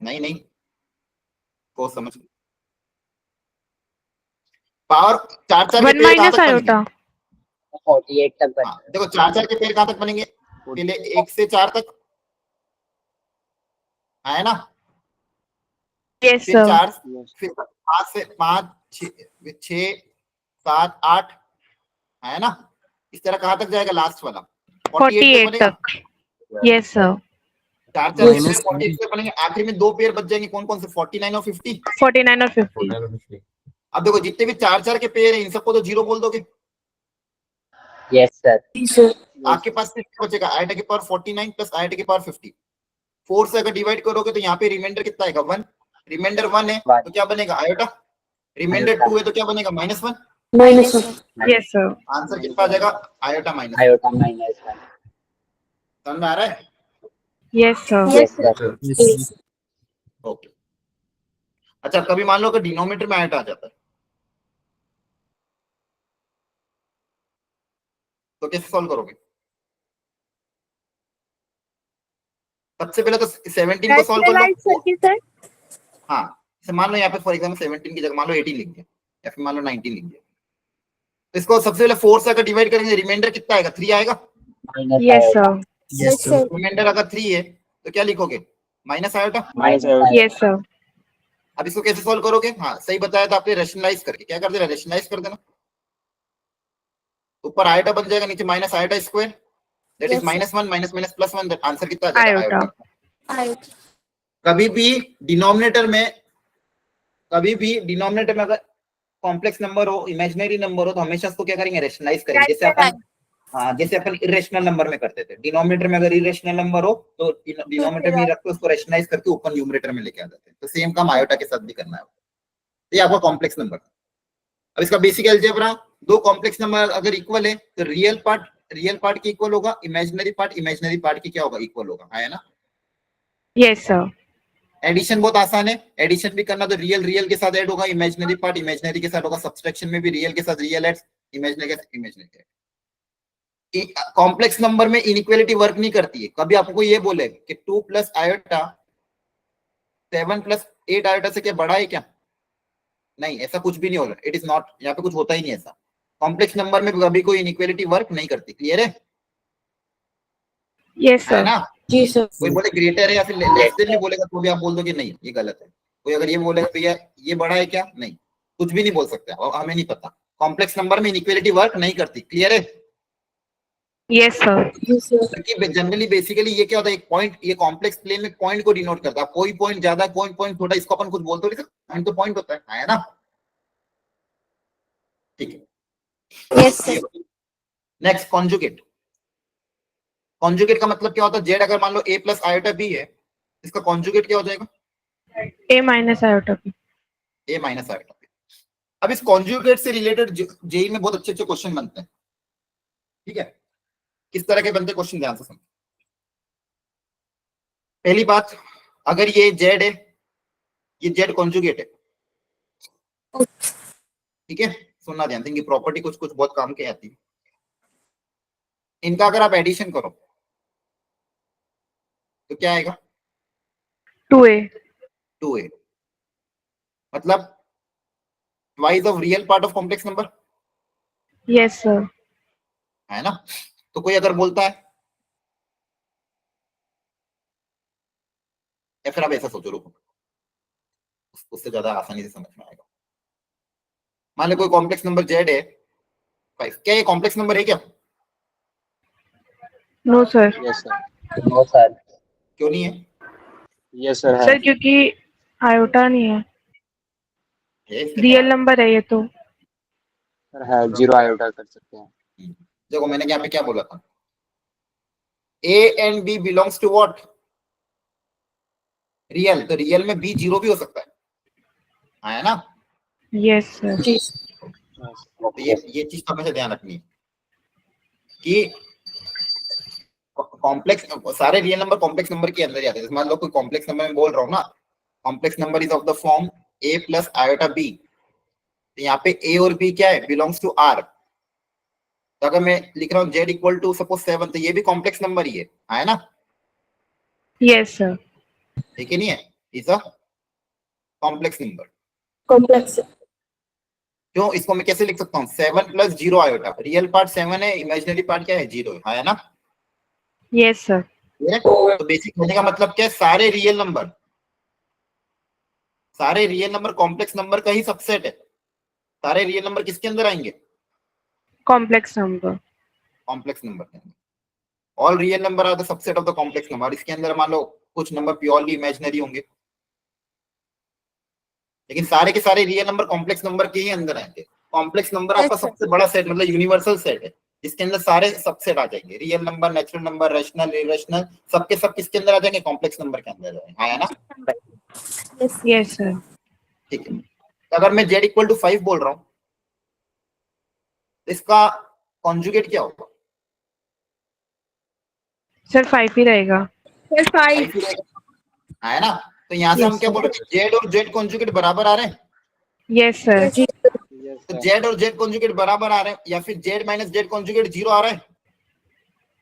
नहीं को समझ, पावर 4 के 1 पेड़ कहां minus तक बनेंगे? iota. 48 तक बन देखो 4 के पेड़ कहां तक बनेंगे? पहले 1 से 4 तक आया ना, Yes, फिर sir. 4, फिर 5 से 5 6 7 8 आया ना, इस तरह कहां तक जाएगा? लास्ट वाला 48 तक 48 बनेगा। तक. Yes, sir. 4 के पेड़ 48 तक बनेंगे, आखिर में 2 पेड़ बच जाएंगे, कौन कौन से? 49 और 50। 49 और 50. अब देखो जितने भी 4 के पेड़ हैं इन सबको तो 0 बोल दोगे, यस सर। आपके पास कितना बचेगा? आयोटा की पावर 49 + आयोटा की पावर 50, 4 से अगर डिवाइड करोगे तो यहाँ पे रिमाइंडर कितना आएगा? 1। रिमाइंडर 1 है तो क्या बनेगा? आयोटा। रिमाइंडर 2 है तो क्या बनेगा? -1। -1. Yes, sir. आंसर कितना आ जाएगा? Iota minus. आयोटा -1। समझ में आ रहा है? Yes, sir. Yes sir. Okay. अच्छा कभी मान लो कि डिनोमिनेटर में आयोटा आ जाता है तो कैसे सॉल्व करोगे? सबसे पहले तो 17 को सॉल्व कर लो। हाँ, जैसे मान लो यहाँ पे फॉर एग्जाम्पल 17 की जगह मान लो 18 लिख दिया या फिर मान लो 19 लिख दिया, तो इसको सबसे पहले 4 से अगर डिवाइड करेंगे रिमाइंडर कितना आएगा? 3 आएगा। Yes, sir. Yes, sir. Reminder अगर 3 है तो क्या लिखोगे? Minus iota. Yes, sir. अब इसको कैसे सॉल्व करोगे? हाँ सही बताया था आपने, रेशनलाइज करके। क्या कर देना? रेशनलाइज कर देना। ऊपर आयोटा बन जाएगा, नीचे minus iota square, that is -1 minus +1, that answer कितना आ जाएगा? Iota. आयोटा। कभी भी डिनोमिनेटर में अगर कॉम्प्लेक्स नंबर हो, इमेजिनरी नंबर हो, तो हमेशा उसको क्या करेंगे? रेशनलाइज करेंगे। जैसे अपन इरेशनल नंबर में करते थे। डिनोमिनेटर में अगर इरेशनल नंबर हो तो डिनोमिनेटर में रख के उसको रेशनलाइज करके ऊपर न्यूमरेटर में लेके आ जाते हैं। तो सेम काम आयोटा के साथ भी करना है। ये आपका कॉम्प्लेक्स नंबर। अब इसका बेसिक अलजेब्रा, दो कॉम्प्लेक्स नंबर अगर इक्वल है तो रियल पार्ट की इक्वल होगा, इमेजिनरी पार्ट की क्या होगा? इक्वल होगा, है ना? Yes, sir. एडिशन बहुत आसान है, एडिशन भी करना तो रियल के साथ ऐड होगा, इमेजिनरी पार्ट इमेजिनरी के साथ होगा, सब्सट्रैक्शन में भी रियल के साथ रियल ऐड, इमेजिनरी के साथ इमेजिनरी। कॉम्प्लेक्स नंबर में इनइक्वालिटी वर्क नहीं करती है। कभी आपको ये बोले कि 2 + आयोटा 7 + 8 आयोटा से क्या बड़ा है क्या? नहीं, ऐसा कुछ भी नहीं होगा। इट इज नॉट, यहाँ पे कुछ होता ही नहीं ऐसा। कॉम्प्लेक्स नंबर में कभी कोई इनइक्वालिटी वर्क नहीं करती। क्लियर है? Yes, है sir. ना? जी सर। कोई बोले ग्रेटर है या फिर लेस देन भी बोलेगा तो भी आप बोल दो कि नहीं ये गलत है। कोई अगर ये बोलेगा भैया ये बड़ा है क्या? नहीं, कुछ भी नहीं बोल सकते, और हमें नहीं पता। कॉम्प्लेक्स नंबर में इनइक्वालिटी वर्क नहीं करती। क्लियर है? Yes, sir. जनरली बेसिकली ये क्या होता है? एक पॉइंट, ये कॉम्प्लेक्स प्लेन में पॉइंट को डिनोट करता है। कोई पॉइंट ज्यादा, कोई पॉइंट छोटा, इसको अपन कुछ बोलते हो, पॉइंट तो पॉइंट होता है ना? ठीक है। Yes, sir. Next conjugate. Conjugate का मतलब क्या होता है? जेड अगर मान लो a + आयोटा b है, इसका कॉन्जुगेट क्या हो जाएगा? A minus iota B. a - iota b। अब इस कॉन्जुगेट से रिलेटेड जेई में बहुत अच्छे क्वेश्चन बनते हैं। ठीक है, किस तरह के बनते क्वेश्चन ध्यान से समझो। पहली बात, अगर ये जेड है, ये जेड कॉन्जुगेट है, ठीक है, सुनना ध्यान देंगे, प्रॉपर्टी कुछ कुछ बहुत काम की आती है। इनका अगर आप एडिशन करो तो क्या आएगा? 2a 2a, मतलब twice of real part of complex number, yes sir है ना? तो कोई अगर बोलता है, या फिर आप ऐसा सोचो, रुको, उससे ज्यादा आसानी से समझ में आएगा। मान लो कोई कॉम्प्लेक्स नंबर जेड है 5, क्या ये कॉम्प्लेक्स नंबर है क्या? no sir Yes, sir. No, sir. क्यों नहीं है? Yes, sir. सर क्योंकि आयोटा नहीं है, है इसके रियल पास। नंबर है ये तो। सर है, जीरो आयोटा कर सकते हैं। देखो मैंने यहाँ पे क्या बोला था, A and B belongs to what? Real. तो रियल में बी जीरो भी हो सकता है ना? yes sir तो ये चीज हमेशा ध्यान रखनी है कि कॉम्प्लेक्स सारे रियल नंबर कॉम्प्लेक्स नंबर के अंदर ही आते हैं। मान लो कोई कॉम्प्लेक्स नंबर में बोल रहा हूँ ना, complex number is of the form a plus iota b, तो यहाँ पे a और b क्या है? Belongs to r। तो अगर मैं लिख रहा हूँ z इक्वल टू सपोज 7, तो ये भी कॉम्प्लेक्स नंबर ही है ना? yes sir ठीक है, नहीं है? Is a complex number. Complex क्यों? इसको मैं कैसे लिख सकता हूँ? 7 प्लस 0 आयोटा, रियल पार्ट 7 है, इमेजिनरी पार्ट क्या है? 0 है ना? yes sir तो बेसिक होने का मतलब क्या है? सारे रियल नंबर कॉम्प्लेक्स नंबर का ही सबसेट है। सारे रियल नंबर किसके अंदर आएंगे? complex number कॉम्प्लेक्स नंबर के अंदर। All real number are the subset of the complex number. इसके अंदर मान लो कुछ नंबर प्योरली इमेजिनरी होंगे, लेकिन सारे के सारे रियल नंबर कॉम्प्लेक्स नंबर के ही अंदर आएंगे। कॉम्प्लेक्स नंबर आपका सबसे बड़ा सेट, मतलब यूनिवर्सल सेट है, जिसके अंदर सारे सबसेट आ जाएंगे। Real number, natural number, rational, irrational, सबके सब किसके अंदर आ जाएंगे? कॉम्प्लेक्स नंबर के अंदर है ना? yes sir ठीक है। तो अगर मैं z इक्वल टू 5 बोल रहा हूँ, तो इसका कॉन्जुगेट क्या होगा? सर 5 ही रहेगा। सर 5 5 ही रहेगा, है ना? तो यहाँ से हम क्या बोल रहे हैं? z और z कॉन्जुगेट बराबर आ रहे हैं। yes sir जी Yes, तो sir. z और z कॉन्जुगेट बराबर आ रहे हैं, या फिर z माइनस z कॉन्जुगेट 0 आ रहा है।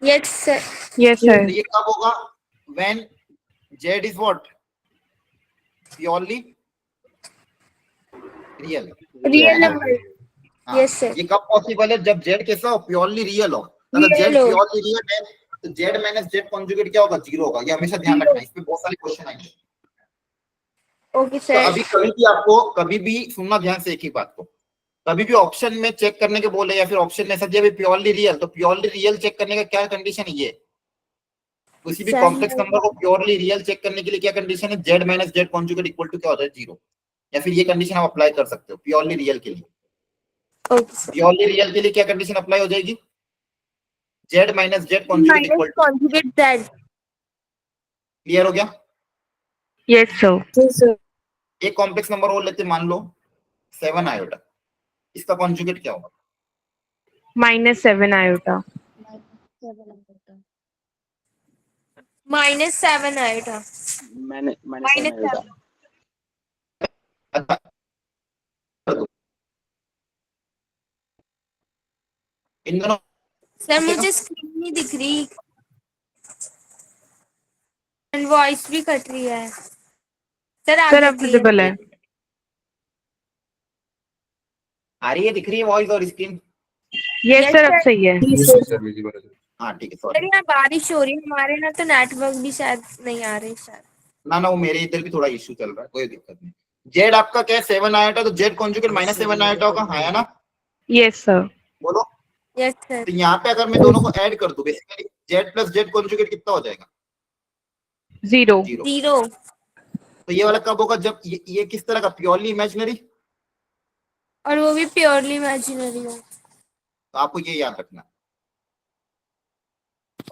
यस सर yes sir तो ये कब होगा? When z is what? Purely real. Real number हाँ, यस सर ये कब पॉसिबल है? जब z कैसा हो? प्योरली रियल हो। अगर z Real हो। प्योरली रियल है तो z माइनस z कॉन्जुगेट क्या होगा? 0 होगा। ये हमेशा ध्यान रखना है, इस पे बहुत सारे क्वेश्चन आएंगे। ओके तो सर अभी कभी भी आपको, कभी भी सुनना ध्यान से एक ही बात को, कभी भी ऑप्शन में चेक करने के बोले या फिर ऑप्शन में ऐसा दिया प्योरली रियल, तो प्योरली रियल चेक करने का क्या कंडीशन है? ये किसी भी सर कॉम्प्लेक्स नंबर को प्योरली रियल चेक करने के लिए क्या कंडीशन है? z minus z conjugate equal to क्या होता है? 0। या फिर ये कंडीशन आप अप्लाई कर सकते हो प्योरली रियल के लिए। ओके सर प्योरली रियल के लिए क्या कंडीशन अप्लाई हो जाएगी? z minus z conjugate minus equal to. Conjugate that clear हो गया? yes sir जी सर एक कॉम्प्लेक्स नंबर और लेते, मान लो 7 आयोटा, इसका कॉन्जुगेट क्या होगा? -7 iota -7 आएगा मैंने 7 आयोटा. इन दोनों सर मुझे स्क्रीन नहीं दिख रही एंड वॉइस भी कट रही है सर सर आगे अब विजिबल है। आ रही है, दिख रही है वॉइस और स्क्रीन? yes Yes, सर अब sir. सही है। जी Yes, सर sir, visible है. हाँ ठीक है, सर सॉरी। यहाँ बारिश हो रही है हमारे यहाँ तो नेटवर्क भी शायद नहीं आ रही शायद ना वो मेरे इधर भी थोड़ा इश्यू चल रहा है, कोई दिक्कत नहीं। जेड आपका क्या है? 7 आयोटा, तो जेड कॉन्जुगेट -7 आयोटा होगा, है ना? yes sir बोलो। यस सर तो यहाँ पे अगर मैं दोनों को ऐड कर दूं, basically Z plus Z conjugate कितना हो जाएगा? 0 0। 0 तो ये वाला कब होगा? जब ये किस तरह का? Purely imaginary. और वो भी प्योरली इमेजिनरी हो तो आपको ये याद रखना,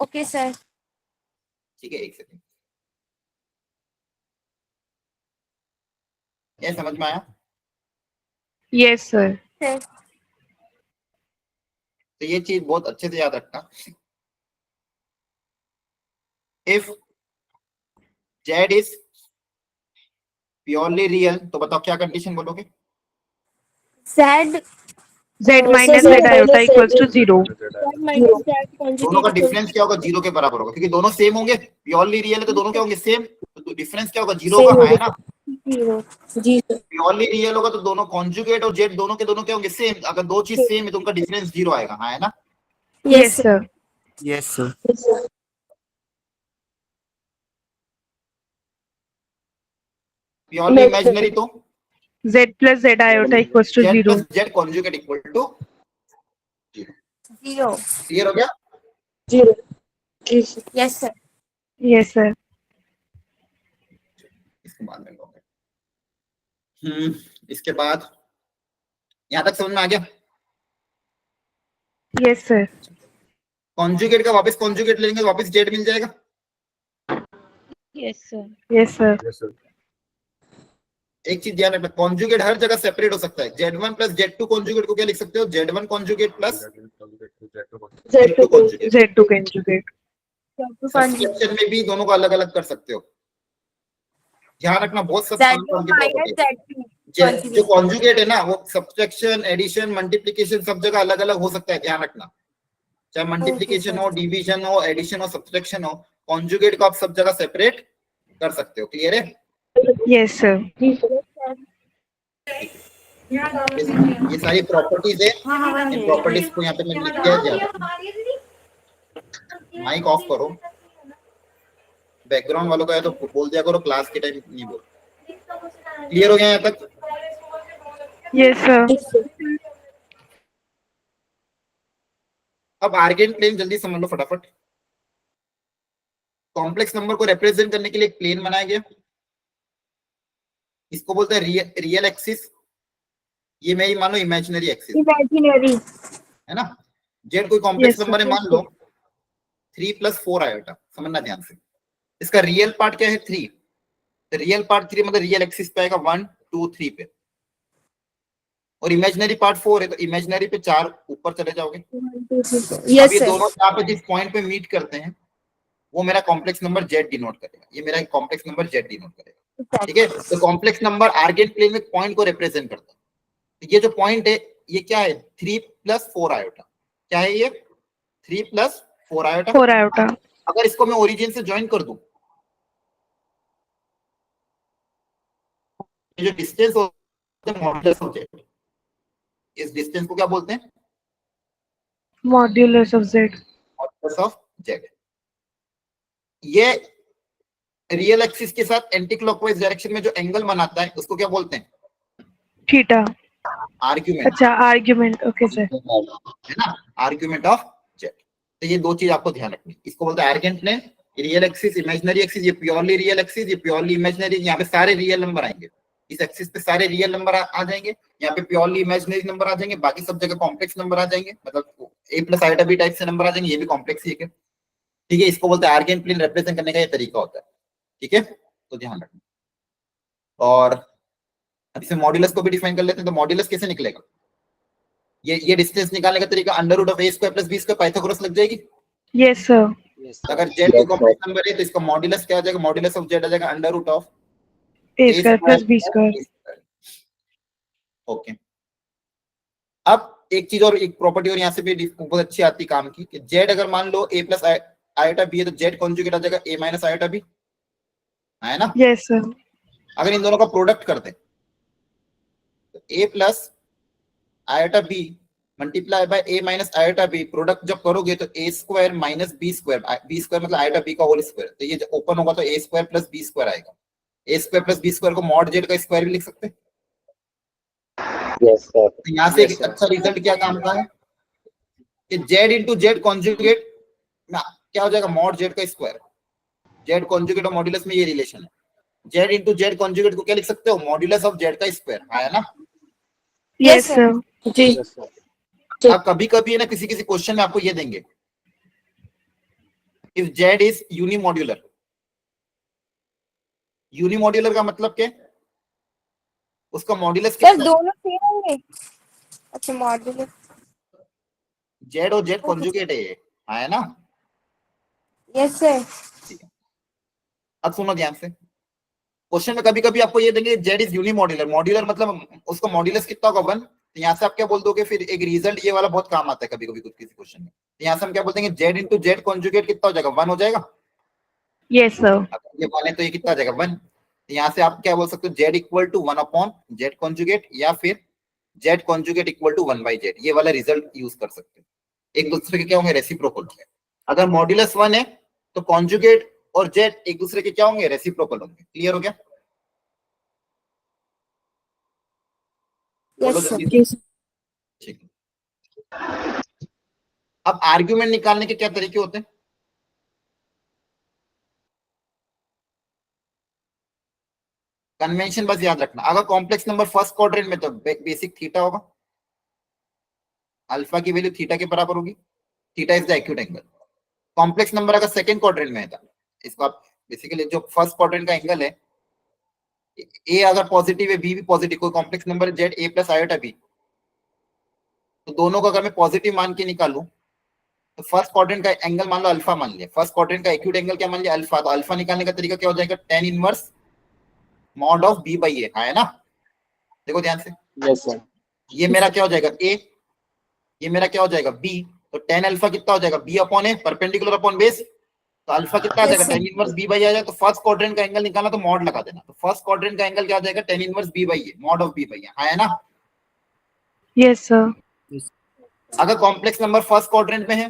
ओके सर ठीक है? एक सेकंड, ये समझ में आया? yes sir सर तो ये चीज बहुत अच्छे से याद रखना। If Z is purely real, तो बताओ क्या कंडीशन बोलोगे? Z Z minus Z iota equals to 0. minus Z दोनों का conjugate डिफरेंस क्या होगा? जीरो के बराबर होगा, क्योंकि दोनों सेम होंगे। प्योरली रियल है तो दोनों क्या होंगे? सेम। तो डिफरेंस क्या होगा? जीरो Same का, है होगा। ना? 0. जी सर। प्योरली रियल होगा तो दोनों कॉन्जुगेट और जेड दोनों के दोनों क्या होंगे? सेम। अगर दो चीज सेम है तो उनका डिफरेंस जीरो आएगा, है ना? Yes, sir. Yes sir. Yes, sir. Purely imaginary तो Z plus Z iota equals to Z 0. Plus Z conjugate equal to zero. 0. Clear हो गया? Zero. जी sir. Yes, sir. Yes, sir. इसके बाद में लोगे। इसके बाद यहां तक समझ में आ गया? Yes, sir. कॉन्जुगेट का वापस कॉन्जुगेट लेंगे तो वापस जेड मिल जाएगा। Yes, sir. Yes, sir. Yes, sir. एक चीज ध्यान रखना, कॉन्जुगेट हर जगह सेपरेट हो सकता है। Z1 प्लस Z2 कॉन्जुगेट को क्या लिख सकते हो? Z1 conjugate plus Z2 conjugate. Z2 conjugate. Subtraction में भी दोनों को अलग अलग कर सकते हो। ध्यान रखना, बहुत सब Z2 minus Z2 जो कॉन्जुगेट है ना, वो सब्सट्रैक्शन, एडिशन, मल्टीप्लिकेशन सब जगह अलग अलग हो सकता है। ध्यान रखना, चाहे मल्टीप्लिकेशन हो, डिवीजन हो, एडिशन हो, सब्सट्रैक्शन हो, कॉन्जुगेट को आप सब जगह सेपरेट कर सकते हो। क्लियर है? Yes, sir. जी सर। ये सारी प्रॉपर्टीज है। इन प्रॉपर्टीज को यहाँ पे मैं लिख दिया। माइक ऑफ करो, बैकग्राउंड वालों का है तो बोल दिया करो, क्लास के टाइम नहीं बोल। क्लियर हो गया यहाँ तक? Yes, sir. जी सर। अब आर्गेन प्लेन जल्दी समझ लो फटाफट। कॉम्प्लेक्स नंबर को रिप्रेजेंट करने के लिए एक प्लेन बनाया गया, इसको बोलते हैं रियल एक्सिस। ये मैं ही मान लो इमेजिनरी एक्सिस, Imaginary. है ना? जेड कोई कॉम्प्लेक्स Yes, sir. नंबर है, मान लो 3 + 4 आयोटा। समझना ध्यान से, इसका रियल पार्ट क्या है? 3। रियल पार्ट 3 मतलब रियल एक्सिस पे आएगा 1 2 3 पे, और इमेजिनरी पार्ट 4 है तो इमेजिनरी पे 4 ऊपर चले जाओगे। अब Yes, ये sir. दोनों यहाँ पे जिस पॉइंट पे मीट करते हैं वो मेरा कॉम्प्लेक्स नंबर जेड डिनोट करेगा। ये मेरा कॉम्प्लेक्स नंबर जेड डिनोट करेगा। ठीक है? तो कॉम्प्लेक्स नंबर आर्गेन प्लेन में पॉइंट को रिप्रेजेंट करता है। तो ये जो पॉइंट है ये क्या है? 3 + 4 आयोटा। क्या है ये? 3 + 4 आयोटा। 4 iota. अगर इसको मैं ओरिजिन से ज्वाइन कर दूं, ये जो डिस्टेंस होता है मॉड्यूलस ऑफ जेड, इस डिस्टेंस को क्या बोलते हैं? Modulus of Z. Modulus of Z. ये रियल एक्सिस के साथ एंटी क्लॉकवाइज डायरेक्शन में जो एंगल बनाता है उसको क्या बोलते हैं? Theta. आर्ग्यूमेंट, अच्छा, argument. Okay, sir. है ना? Argument of Z. तो ये दो चीज आपको ध्यान रखनी है। इसको बोलते हैं Argand plane. Real axis, imaginary axis, ये प्योरली रियल एक्सिस, ये प्योरली इमेजिनरी। यहाँ पे सारे रियल नंबर आएंगे, इस एक्सिस पे सारे रियल नंबर आ जाएंगे। यहाँ पे प्योरली इमेजिनरी नंबर आ जाएंगे, बाकी सब जगह कॉम्प्लेक्स नंबर आ जाएंगे, मतलब a + आयोटा b टाइप से नंबर आ जाएंगे, ये भी कॉम्प्लेक्स ही है। ठीक है? इसको बोलते हैं आर्गेन प्लेन रिप्रेजेंट करने का ये तरीका होता है। ठीक है? तो ध्यान रखना। और अब इसे मॉड्यूलस को भी डिफाइन कर लेते हैं। तो मॉड्यूलस कैसे निकलेगा? ये डिस्टेंस निकालने का तरीका √(a² + b² पाइथागोरस लग जाएगी। Yes, sir. Yes, अगर z कोई कॉम्प्लेक्स नंबर है तो इसका मॉड्यूलस क्या आ जाएगा? मॉड्यूलस ऑफ z आ जाएगा A² plus B². ओके। अब एक चीज और, एक प्रॉपर्टी और यहाँ से भी बहुत अच्छी आती काम की, कि z अगर मान लो a + आयोटा b है तो z कॉन्जुगेट आ जाएगा a - आयोटा b, है ना? Yes, sir. अगर इन दोनों का प्रोडक्ट करते तो a + iota b multiply by a - iota b, product जब करोगे तो a² - b², b² मतलब आयोटा b का होल स्क्वायर। तो ये ओपन होगा तो a² + b² आएगा। a² + b² को मॉड z का स्क्वायर भी लिख सकते हैं। yes, sir. तो यहाँ से Yes, एक sir. अच्छा रिजल्ट क्या काम का है कि z × z कॉन्जुगेट क्या हो जाएगा? मॉड z का स्क्वायर। z कॉन्जुगेट और मॉड्यूलस में ये रिलेशन है। z × z कॉन्जुगेट को क्या लिख सकते हो? मॉड्यूलस ऑफ z का स्क्वायर, है ना? Yes, sir. जी। Yes, sir. अब कभी कभी है ना, किसी किसी क्वेश्चन में आपको ये देंगे, if z is unimodular. Unimodular का मतलब क्या? उसका मॉड्यूलस सर कितना है? दोनों सेम होंगे। अच्छा, मॉड्यूलस। z और z कॉन्जुगेट है ये, है ना? Yes sir. अब सुनो ध्यान से, क्वेश्चन में कभी कभी आपको ये देंगे जेड इज यूनिमॉड्यूलर, मॉड्यूलर मतलब उसका मॉड्यूलस कितना होगा 1, तो यहाँ से आप क्या बोल दोगे, फिर एक रिजल्ट ये वाला बहुत काम आता है कभी कभी कुछ किसी क्वेश्चन में, तो यहाँ से हम क्या बोल देंगे जेड इंटू जेड कॉन्जुगेट कितना हो जाएगा 1 हो जाएगा, Yes, sir. अगर ये 1 है तो ये कितना आ जाएगा 1, तो यहाँ से आप क्या बोल सकते हो Z equal to 1 upon Z conjugate या फिर Z conjugate equal to 1 by Z, ये वाला रिजल्ट यूज कर सकते हैं, एक दूसरे के क्या होंगे रेसिप्रोकल होंगे, अगर मॉड्यूलस 1 है तो कॉन्जुगेट और जेड एक दूसरे के क्या होंगे रेसिप्रोकल होंगे, क्लियर हो गया? Yes, बोलो sir. जल्दी से। ठीक है। अब आर्ग्यूमेंट निकालने के क्या तरीके होते हैं? कन्वेंशन बस याद रखना, अगर कॉम्प्लेक्स नंबर फर्स्ट क्वाड्रेंट में तो बेसिक थीटा होगा, अल्फा की वैल्यू थीटा के बराबर होगी, theta is the acute angle. Complex number अगर सेकंड क्वाड्रेंट में है तो इसको आप बेसिकली जो फर्स्ट क्वाड्रेंट का एंगल है, ए अगर पॉजिटिव है बी भी पॉजिटिव, कोई complex number Z A plus iota B, तो दोनों को अगर मैं पॉजिटिव मान के निकालूं तो फर्स्ट क्वाड्रेंट का एंगल मान लो अल्फा मान लिया, फर्स्ट क्वाड्रेंट का एक्यूट एंगल क्या मान लिया अल्फा, तो अल्फा निकालने का तरीका क्या हो जाएगा tan inverse mod of b by a, है ना? देखो ध्यान से, Yes, sir. ये मेरा क्या हो जाएगा ए, ये मेरा क्या हो जाएगा बी, तो tan अल्फा कितना हो जाएगा b upon a perpendicular upon base, तो अल्फा कितना आ Yes, जाएगा sir. tan inverse b by आ जाएगा, तो फर्स्ट क्वाड्रेंट का एंगल निकालना तो मॉड लगा देना, तो फर्स्ट क्वाड्रेंट का एंगल क्या आ जाएगा tan inverse b by a mod of b by a, है ना? Yes, sir. अगर कॉम्प्लेक्स नंबर फर्स्ट क्वाड्रेंट में है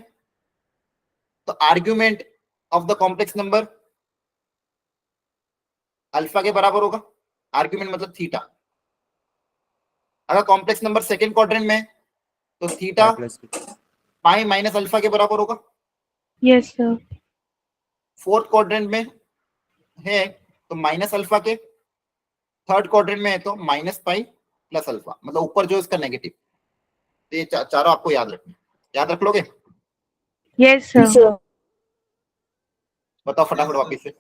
तो argument of the complex number alpha के बराबर होगा, आर्ग्यूमेंट मतलब थीटा। अगर कॉम्प्लेक्स नंबर सेकंड क्वाड्रेंट में है तो थीटा पाई माइनस अल्फा के बराबर होगा। Yes, sir. फोर्थ क्वाड्रेंट में है तो माइनस अल्फा के, थर्ड क्वाड्रेंट में है तो माइनस पाई प्लस अल्फा, मतलब ऊपर जो इसका नेगेटिव, तो ये चारों आपको याद रखना, याद रख लोगे? Yes, sir. Sir. बताओ फटाफट वापिस से।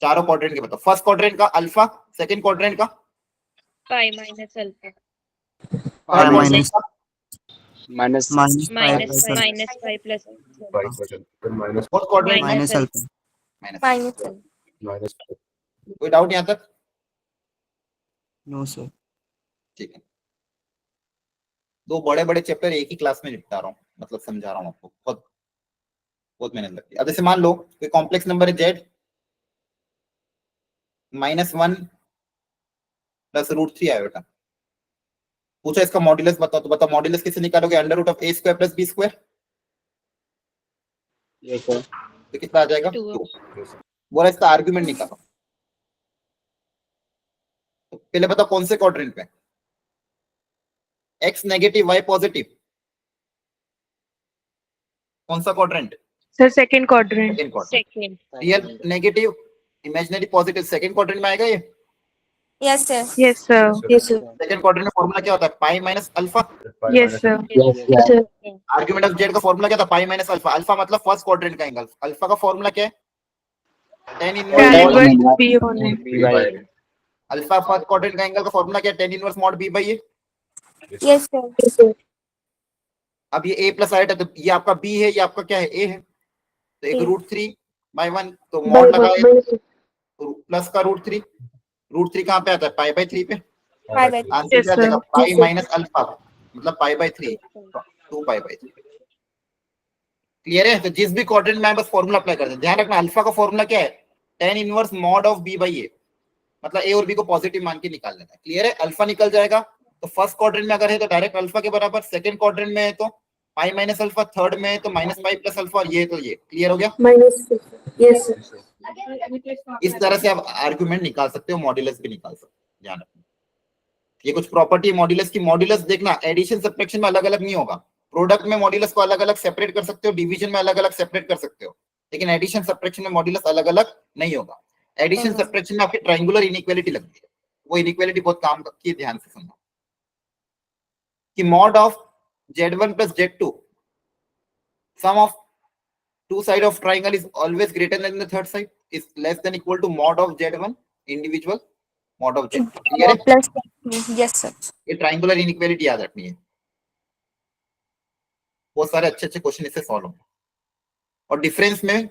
चारों क्वाड्रेंट के बताओ, फर्स्ट क्वाड्रेंट का अल्फा, सेकंड क्वाड्रेंट का Pi minus alpha. Third quadrant का Minus Minus pi plus alpha. 5%, then minus fourth quadrant Minus alpha. Minus. Minus. minus कोई डाउट यहाँ तक? No sir. ठीक है, दो बड़े बड़े चैप्टर एक ही क्लास में निपटा रहा हूँ, मतलब समझा रहा हूँ आपको, बहुत बहुत मेहनत लगती है। अब जैसे मान लो कोई कॉम्प्लेक्स नंबर है जेड -1 प्लस √3 आयोटा, पूछा इसका मॉड्यूलस बताओ, तो बताओ मॉड्यूलस कैसे निकालोगे, √a² plus b², Yes, sir. तो कितना आ जाएगा 2. 2। बोला इसका आर्ग्यूमेंट निकालो, तो पहले बताओ कौन से क्वाड्रेंट में, x नेगेटिव y पॉजिटिव, कौन सा quadrant? Sir, second quadrant. Second quadrant. Second. Real negative imaginary positive second quadrant में आएगा ये। Yes, sir. Yes, sir. Yes, sir. Second quadrant में फॉर्मूला क्या होता है pi minus alpha, Yes, sir. Yes, Yes, sir. sir. Argument of Z का formula क्या था पाई माइनस अल्फा, अल्फा मतलब फर्स्ट क्वाड्रेंट का एंगल, अल्फा का फॉर्मूला क्या है tan Tan inverse inverse B upon A. B by A. Alpha first quadrant का angle का फॉर्मूला क्या है tan inverse mod b by A. Yes, sir. Yes, sir. अब ये a प्लस आयोटा, तो ये आपका b है, ये आपका क्या है a है, तो एक A. √3/1, तो By मॉड लगाए minus. प्लस का √3 कहाँ पे आता है पाई बाई 3 पे, Pi by आंसर Yes, क्या आ sir. जाएगा पाई Yes, sir. माइनस अल्फा मतलब pi by 3, 2 pi by 3। Clear है? तो जिस भी क्वाड्रेंट में बस फॉर्मूला अप्लाई कर दें, ध्यान रखना अल्फा का फॉर्मूला क्या है tan inverse mod of b by a, मतलब a और b को पॉजिटिव मान के निकाल लेना है। क्लियर है? अल्फा निकल जाएगा, तो फर्स्ट क्वाड्रेंट में अगर है तो डायरेक्ट अल्फा के बराबर, सेकंड क्वाड्रेंट में है तो पाई माइनस अल्फा, थर्ड में है तो माइनस पाई प्लस अल्फा, और ये तो ये। क्लियर हो गया? Minus. Yes, sir. इस तरह से आप आर्गुमेंट निकाल सकते हो, मॉड्यूलस भी निकाल सकते हो, ध्यान रखना। ये कुछ प्रॉपर्टी है मॉड्यूलस की, मॉड्यूलस देखना एडिशन सब्ट्रैक्शन में अलग अलग नहीं होगा, प्रोडक्ट में मॉड्यूलस को अलग अलग सेपरेट कर सकते हो, डिवीजन में अलग अलग सेपरेट कर सकते हो, लेकिन एडिशन सब्ट्रैक्शन में मॉड्यूलस अलग अलग नहीं होगा। एडिशन सब्ट्रैक्शन में आपकी ट्रायंगुलर इनइक्वालिटी लगती है, वो इनइक्वालिटी बहुत काम करती है, ध्यान से सुनना कि mod of z1 plus z2 sum of two side of triangle is always greater than the third side, is less than equal to mod of z1 individual mod of z2। Clear है? Plus. Yes, sir. ये triangular inequality याद रखनी है। बहुत सारे अच्छे अच्छे question इससे सॉल्व होंगे। और डिफरेंस में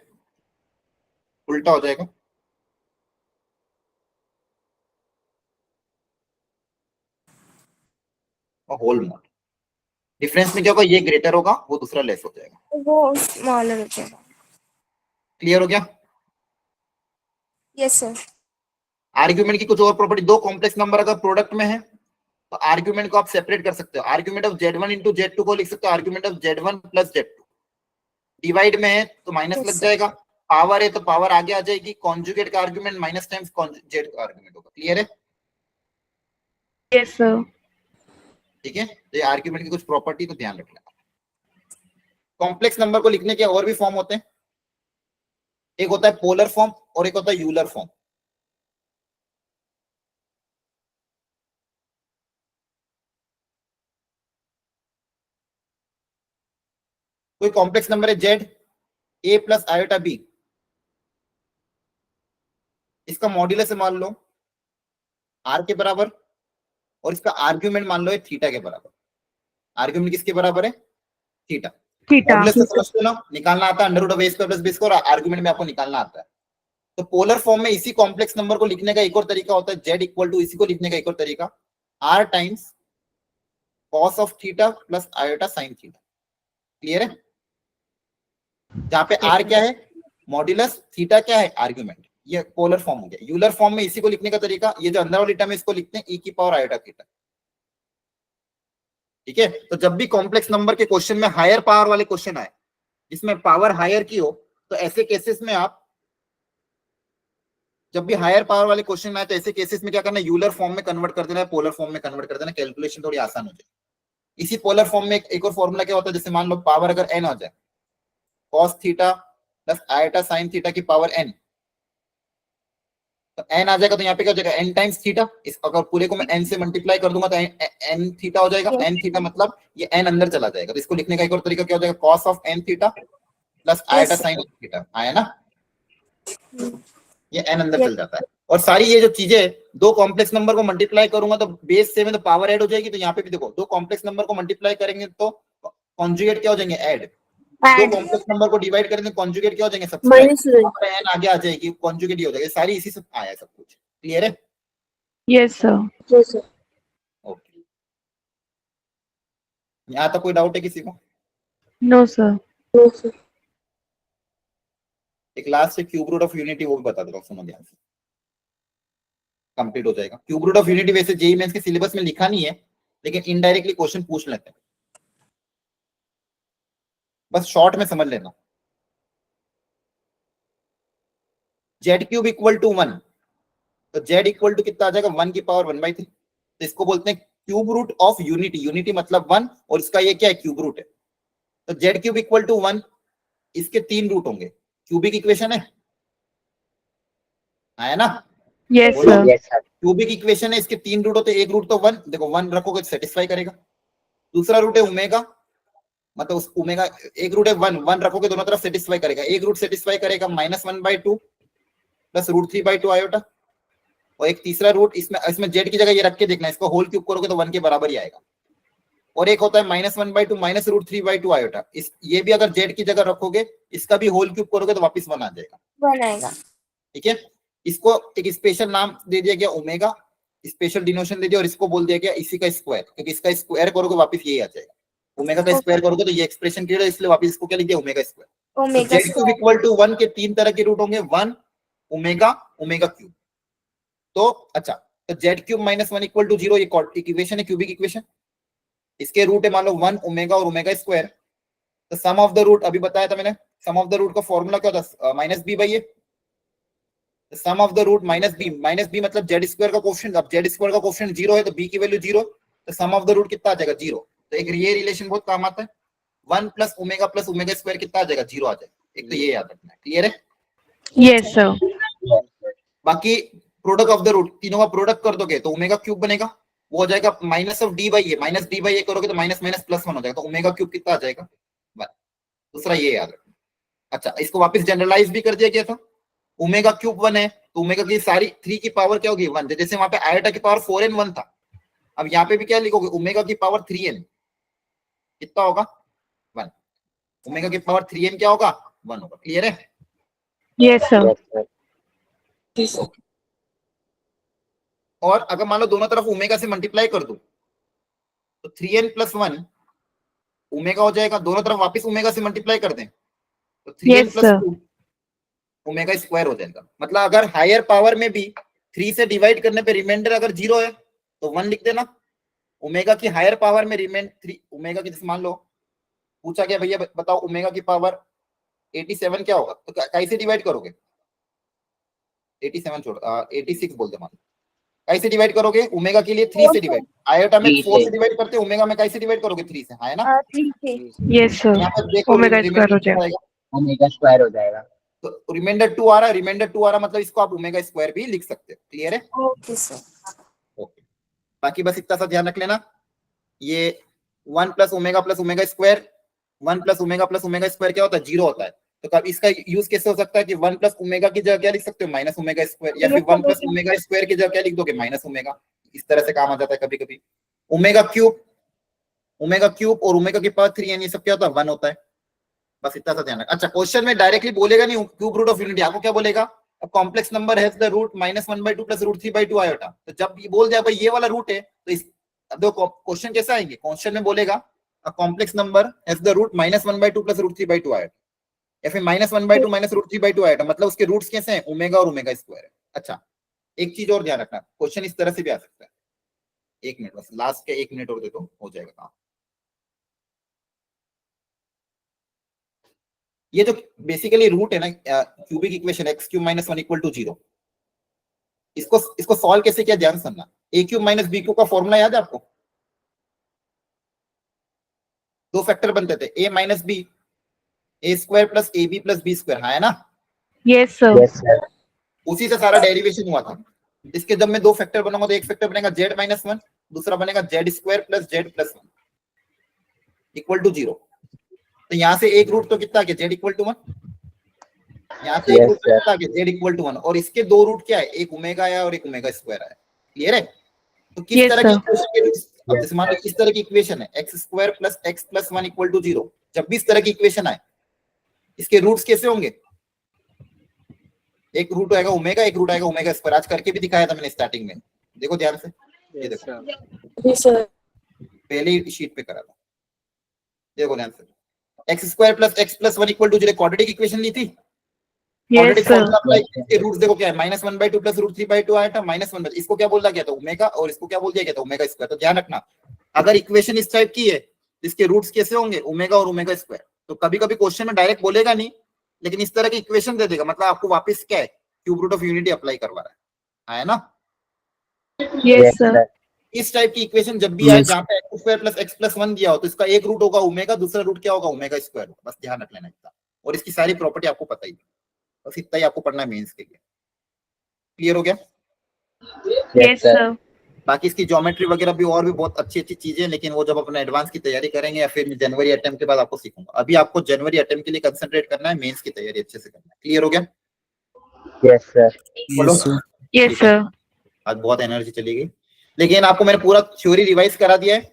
उल्टा हो जाएगा, और होल मोड। डिफरेंस में क्या होगा, ये ग्रेटर होगा, वो दूसरा लेस हो जाएगा। वो स्मॉलर हो जाएगा। क्लियर हो गया? Yes sir. आर्ग्यूमेंट की कुछ और प्रॉपर्टी, दो कॉम्प्लेक्स नंबर अगर प्रोडक्ट में है तो आर्ग्यूमेंट को आप सेपरेट कर सकते हो। Argument of Z1 into Z2 को लिख सकते हो argument of Z1 plus Z2। Divide में है तो माइनस Yes, लग sir. जाएगा, पावर है तो पावर आगे आ जाएगी, कॉन्जुगेट का आर्ग्यूमेंट माइनस टाइम्स जेड का आर्ग्यूमेंट होगा। क्लियर है? Yes, sir. ठीक है, तो ये आर्ग्यूमेंट की कुछ प्रॉपर्टी को ध्यान रखना। कॉम्प्लेक्स नंबर को लिखने के और भी फॉर्म होते हैं, एक होता है पोलर फॉर्म और एक होता है यूलर फॉर्म। कोई कॉम्प्लेक्स नंबर है Z A plus iota B, इसका मॉड्यूलस मान लो आर के बराबर, और इसका आर्ग्यूमेंट मान लो है थीटा के बराबर। आर्ग्यूमेंट किसके बराबर है? थीटा। Theta. मॉड्यूलस तो समझते हो ना, निकालना आता है under root of A square plus B square, argument में आपको निकालना आता है। तो पोलर फॉर्म में इसी कॉम्प्लेक्स नंबर को लिखने का एक और तरीका होता है, जेड इक्वल टू, इसी को लिखने का एक और तरीका R times cos of theta plus iota sine theta. Clear है? जहां पे आर क्या है? मॉड्यूलस, थीटा क्या है? आर्ग्यूमेंट। ये पोलर फॉर्म हो गया। यूलर फॉर्म में इसी को लिखने का तरीका, ये जो अंदर वाली टर्म है इसको लिखते हैं ई की पावर आयोटा थीटा। ठीक है, तो जब भी कॉम्प्लेक्स नंबर के क्वेश्चन में हायर पावर वाले क्वेश्चन आए जिसमें पावर हायर की हो, तो ऐसे केसेस में आप, जब भी हायर पावर वाले क्वेश्चन आए तो ऐसे केसेस में क्या करना है, यूलर फॉर्म में कन्वर्ट कर देना है, पोलर फॉर्म में कन्वर्ट कर देना, कैलकुलेशन थोड़ी आसान हो जाए। इसी पोलर फॉर्म में एक और फॉर्मूला क्या होता है, जैसे मान लो पावर अगर एन हो जाए, cos theta plus iota sine theta की पावर एन, तो एन आ जाएगा, तो यहाँ पे क्या हो जाएगा, एन टाइम्स थीटा। इस अगर पूरे को मैं एन से मल्टीप्लाई कर दूंगा तो एन थीटा हो जाएगा। एन थीटा मतलब ये एन अंदर चला जाएगा, तो इसको लिखने का एक और तरीका क्या हो जाएगा, cos of N theta plus iota sine theta. आया ना? ये एन अंदर चल जाता है। और सारी ये जो चीजें, दो कॉम्प्लेक्स नंबर को मल्टीप्लाई करूंगा तो बेस से में तो पावर ऐड हो जाएगी, तो यहाँ पे भी देखो दो कॉम्प्लेक्स नंबर को मल्टीप्लाई करेंगे तो कॉन्जुगेट क्या हो जाएंगे, ऐड। दो कॉम्प्लेक्स नंबर को डिवाइड करेंगे कॉन्जुगेट क्या हो जाएंगे, सब्सट्रैक्ट। माइनस हो जाएगा। एन आगे आ जाएगी, कॉन्जुगेट ही हो जाएगा। सारी इसी से आया सब कुछ। क्लियर है? Yes, sir. Yes, sir. Okay, यहाँ तक कोई डाउट है किसी को? No, sir. Yes, sir. एक लास्ट से क्यूब रूट ऑफ यूनिटी, वो भी बता देता हूँ, सुनो ध्यान से, कंप्लीट हो जाएगा। क्यूब रूट ऑफ यूनिटी वैसे जेईई मेंस के सिलेबस में लिखा नहीं है, लेकिन इनडायरेक्टली क्वेश्चन पूछ लेते हैं, बस शॉर्ट में समझ लेना। जेड क्यूब इक्वल टू 1, तो जेड इक्वल टू कितना आ जाएगा, 1 की पावर 1/3। तो इसको बोलते हैं cube root of unity. Unity मतलब 1, और इसका ये क्या है, क्यूब रूट है। तो जेड क्यूब इक्वल टू 1, इसके 3 रूट होंगे। क्यूबिक इक्वेशन है, आया ना? Yes, बोलो। sir. क्यूबिक इक्वेशन है, इसके 3 रूट होते हैं। एक रूट तो 1, देखो 1 रखोगे सेटिस्फाई करेगा। दूसरा रूट है ओमेगा, मतलब उस ओमेगा, एक रूट है 1 रखोगे दोनों तरफ सेटिस्फाई करेगा। एक रूट सेटिस्फाई करेगा -1/2 प्लस √3/2 आयोटा। और एक तीसरा रूट, इसमें जेड की जगह ये रख के देखना, इसको होल क्यूब करोगे तो 1 के बराबर ही आएगा। और एक होता है -1/2 माइनस √3/2 आयोटा। ये भी अगर जेड की जगह रखोगे, इसका भी होल क्यूब करोगे तो वापस 1 आ जाएगा। बनाएगा। ठीक है, इसको एक स्पेशल नाम दे दिया गया ओमेगा, स्पेशल डिनोशन दे दिया, और इसको बोल दिया गया इसी का स्क्वायर, क्योंकि इसका स्क्वायर करोगे वापस यही आ जाएगा। ओमेगा का स्क्वायर करोगे तो ये एक्सप्रेशन क्लियर है, इसलिए वापस इसको क्या लिख दिया, omega square. Omega zed cube equal to 1 के 3 तरह के रूट होंगे, 1 ओमेगा, ओमेगा क्यूब। तो अच्छा, तो जेड क्यूब -1 इक्वल टू 0, ये इक्वेशन है, क्यूबिक इक्वेशन। इसके रूट है मान लो 1 ओमेगा और ओमेगा स्क्वायर। तो सम ऑफ द रूट अभी बताया था मैंने, सम ऑफ द रूट का फॉर्मूला क्या होता है, -b/a। Sum of the root -b मतलब जेड स्क्वायर का कोएफिशिएंट। अब जेड स्क्वायर का कोएफिशिएंट 0 है तो b की वैल्यू 0, तो सम ऑफ द रूट कितना आ जाएगा, 0। तो एक ये रिलेशन बहुत काम आता है, 1 प्लस ओमेगा स्क्वायर कितना आ जाएगा, 0 आ जाएगा। एक तो ये याद रखना है। क्लियर है? Yes, sir. बाकी प्रोडक्ट ऑफ द रूट, तीनों का प्रोडक्ट कर दोगे तो ओमेगा क्यूब बनेगा, वो हो जाएगा -d/a। -d/a करोगे तो माइनस +1 हो जाएगा, तो ओमेगा क्यूब कितना आ जाएगा, 1। दूसरा ये याद रखना। अच्छा, इसको वापस जनरलाइज भी कर दिया गया था। ओमेगा क्यूब 1 है तो ओमेगा की सारी 3 की पावर क्या होगी, 1। जैसे वहां पे आयोटा की पावर 4n1 था, अब यहाँ पे भी क्या लिखोगे, ओमेगा की पावर 3n, कितना होगा, 1। ओमेगा की पावर 3n क्या होगा 1 होगा। क्लियर है? Yes, sir. Yes, sir. और अगर मान लो दोनों तरफ ओमेगा से मल्टीप्लाई कर दो तो 3n + 1 ओमेगा हो जाएगा, दोनों तरफ वापस ओमेगा से मल्टीप्लाई कर दें तो 3n Yes, + sir. 2 omega square हो जाएगा। मतलब अगर हायर पावर में भी 3 से डिवाइड करने पे रिमाइंडर अगर 0 है तो 1 लिख देना। ओमेगा की हायर पावर में रिमेंड 3 ओमेगा की, जैसे मान लो पूछा गया भैया बताओ ओमेगा की पावर 87 क्या होगा, तो कैसे डिवाइड करोगे? 87 छोड़ 86 बोलते मान लो, कैसे डिवाइड करोगे? ओमेगा के लिए 3 से डिवाइड, आयोटा में 4 से डिवाइड करते, ओमेगा में कैसे डिवाइड करोगे? 3 से, है ना? 3 से। Yes, sir. यहाँ पर देखो ओमेगा रिमाइंडर स्क्वायर हो क्या जाएगा। आएगा? ओमेगा स्क्वायर हो जाएगा। तो रिमाइंडर 2 आ रहा है, रिमाइंडर 2 आ रहा मतलब इसको आप ओमेगा स्क्वायर भी लिख सकते हो। क्लियर है? Okay sir. ओके, बाकी बस इतना सा ध्यान रख लेना, ये 1 + ओमेगा स्क्वायर 1 + ओमेगा स्क्वायर क्या होता है? 0 होता है। तो कब इसका यूज कैसे हो सकता है कि 1 + ओमेगा की जगह क्या लिख सकते हो? - ओमेगा स्क्वायर, या फिर 1 + ओमेगा स्क्वायर की जगह क्या लिख दोगे? - ओमेगा। इस तरह से काम आ जाता है कभी कभी। ओमेगा क्यूब और ओमेगा की पावर 3n ये सब क्या होता है? 1 होता है। बस इतना सा ध्यान रखना। अच्छा, क्वेश्चन में डायरेक्टली बोलेगा नहीं क्यूब रूट ऑफ यूनिटी, आपको क्या बोलेगा? A complex number has the root -1/2 + √3/2 iota. तो जब ये बोल जाए भाई ये वाला रूट है तो इस, अब देखो क्वेश्चन कैसा आएंगे, क्वेश्चन में बोलेगा a complex number has the root -1/2 + √3/2 iota, या फिर -1/2 - √3/2 आयोटा, मतलब उसके रूट्स कैसे हैं? ओमेगा और ओमेगा स्क्वायर है। अच्छा, एक चीज और ध्यान रखना, क्वेश्चन इस तरह से भी आ सकता है। 1 मिनट बस, लास्ट के 1 मिनट और दे दो, हो जाएगा काम। ये जो बेसिकली रूट है ना, क्यूबिक इक्वेशन x³ - 1 = 0, इसको सॉल्व कैसे किया ध्यान सुनना। a³ - b³ का फॉर्मूला याद है आपको? 2 फैक्टर बनते थे, a - b a² + ab + b², है ना? Yes, sir. Yes, sir. उसी से सारा डेरिवेशन हुआ था। इसके जब मैं 2 फैक्टर बनाऊंगा तो एक फैक्टर बनेगा z - 1, दूसरा बनेगा z² + z + 1 = 0। तो यहाँ से एक रूट तो कितना आ गया? z = 1। यहाँ से एक Yes, रूट sir. कितना आ गया? z = 1, और इसके 2 रूट क्या है? एक ओमेगा आया और एक ओमेगा स्क्वायर आया। क्लियर है? तो किस Yes, तरह की sir. इक्वेशन के रूट्स, अब जैसे मान लो इस तरह की इक्वेशन है x² + x + 1 = 0, जब भी इस तरह की इक्वेशन आए इसके रूट्स कैसे होंगे? एक रूट आएगा ओमेगा, एक रूट आएगा ओमेगा स्क्वायर। आज करके भी दिखाया था मैंने स्टार्टिंग में, देखो ध्यान से, ये Yes, देखो sir. जी सर। पहले ही शीट पे करा था, देखो ध्यान से। x² + x + 1 = 0 क्वाड्रेटिक इक्वेशन ली थी, quadratic Yes, sir. Formula apply किया। इसके रूट्स देखो क्या है? -1/2 + √3/2 आया था, -1, इसको क्या बोला गया था? ओमेगा, और इसको क्या बोल दिया गया था? Omega square. तो ध्यान रखना, अगर इक्वेशन इस टाइप की है इसके रूट्स कैसे होंगे? ओमेगा और ओमेगा स्क्वायर। तो कभी कभी क्वेश्चन में डायरेक्ट बोलेगा नहीं, लेकिन इस तरह की इक्वेशन दे देगा, मतलब आपको वापस क्या है? Cube root of unity apply करवा रहा है ना? Yes, sir. इस टाइप की इक्वेशन जब भी आए जहां पे x² + x + 1 दिया हो तो इसका एक रूट होगा ओमेगा, दूसरा रूट क्या होगा? ओमेगा स्क्वायर होगा। बस ध्यान रख लेना इतना, और इसकी सारी प्रॉपर्टी आपको पता ही है, बस इतना ही आपको पढ़ना है मेंस के लिए। क्लियर हो गया? Yes, sir. बाकी इसकी ज्योमेट्री वगैरह भी और भी बहुत अच्छी अच्छी चीजें, लेकिन वो जब अपना एडवांस की तैयारी करेंगे या फिर जनवरी अटेम्प्ट के बाद आपको सिखाऊंगा। अभी आपको जनवरी अटेम्प्ट के लिए कंसंट्रेट करना है, मेंस की तैयारी अच्छे से करना है। क्लियर हो गया? Yes, sir. बोलो। Yes, sir. Yes, sir. आज बहुत एनर्जी चली गई, लेकिन आपको मैंने पूरा थ्योरी रिवाइज करा दिया है।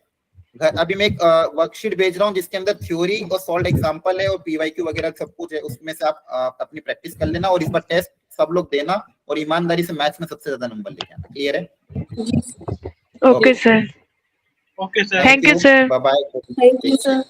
अभी मैं एक वर्कशीट भेज रहा हूँ जिसके अंदर थ्योरी और सॉल्व एग्जांपल है और पीवाईक्यू वगैरह सब कुछ है, उसमें से आप अपनी प्रैक्टिस कर लेना, और इस बार टेस्ट सब लोग देना, और ईमानदारी से मैथ्स में सबसे ज्यादा नंबर लेके आना। क्लियर है? Okay, sir. Okay, sir. Thank you, sir. Bye bye. Thank you sir.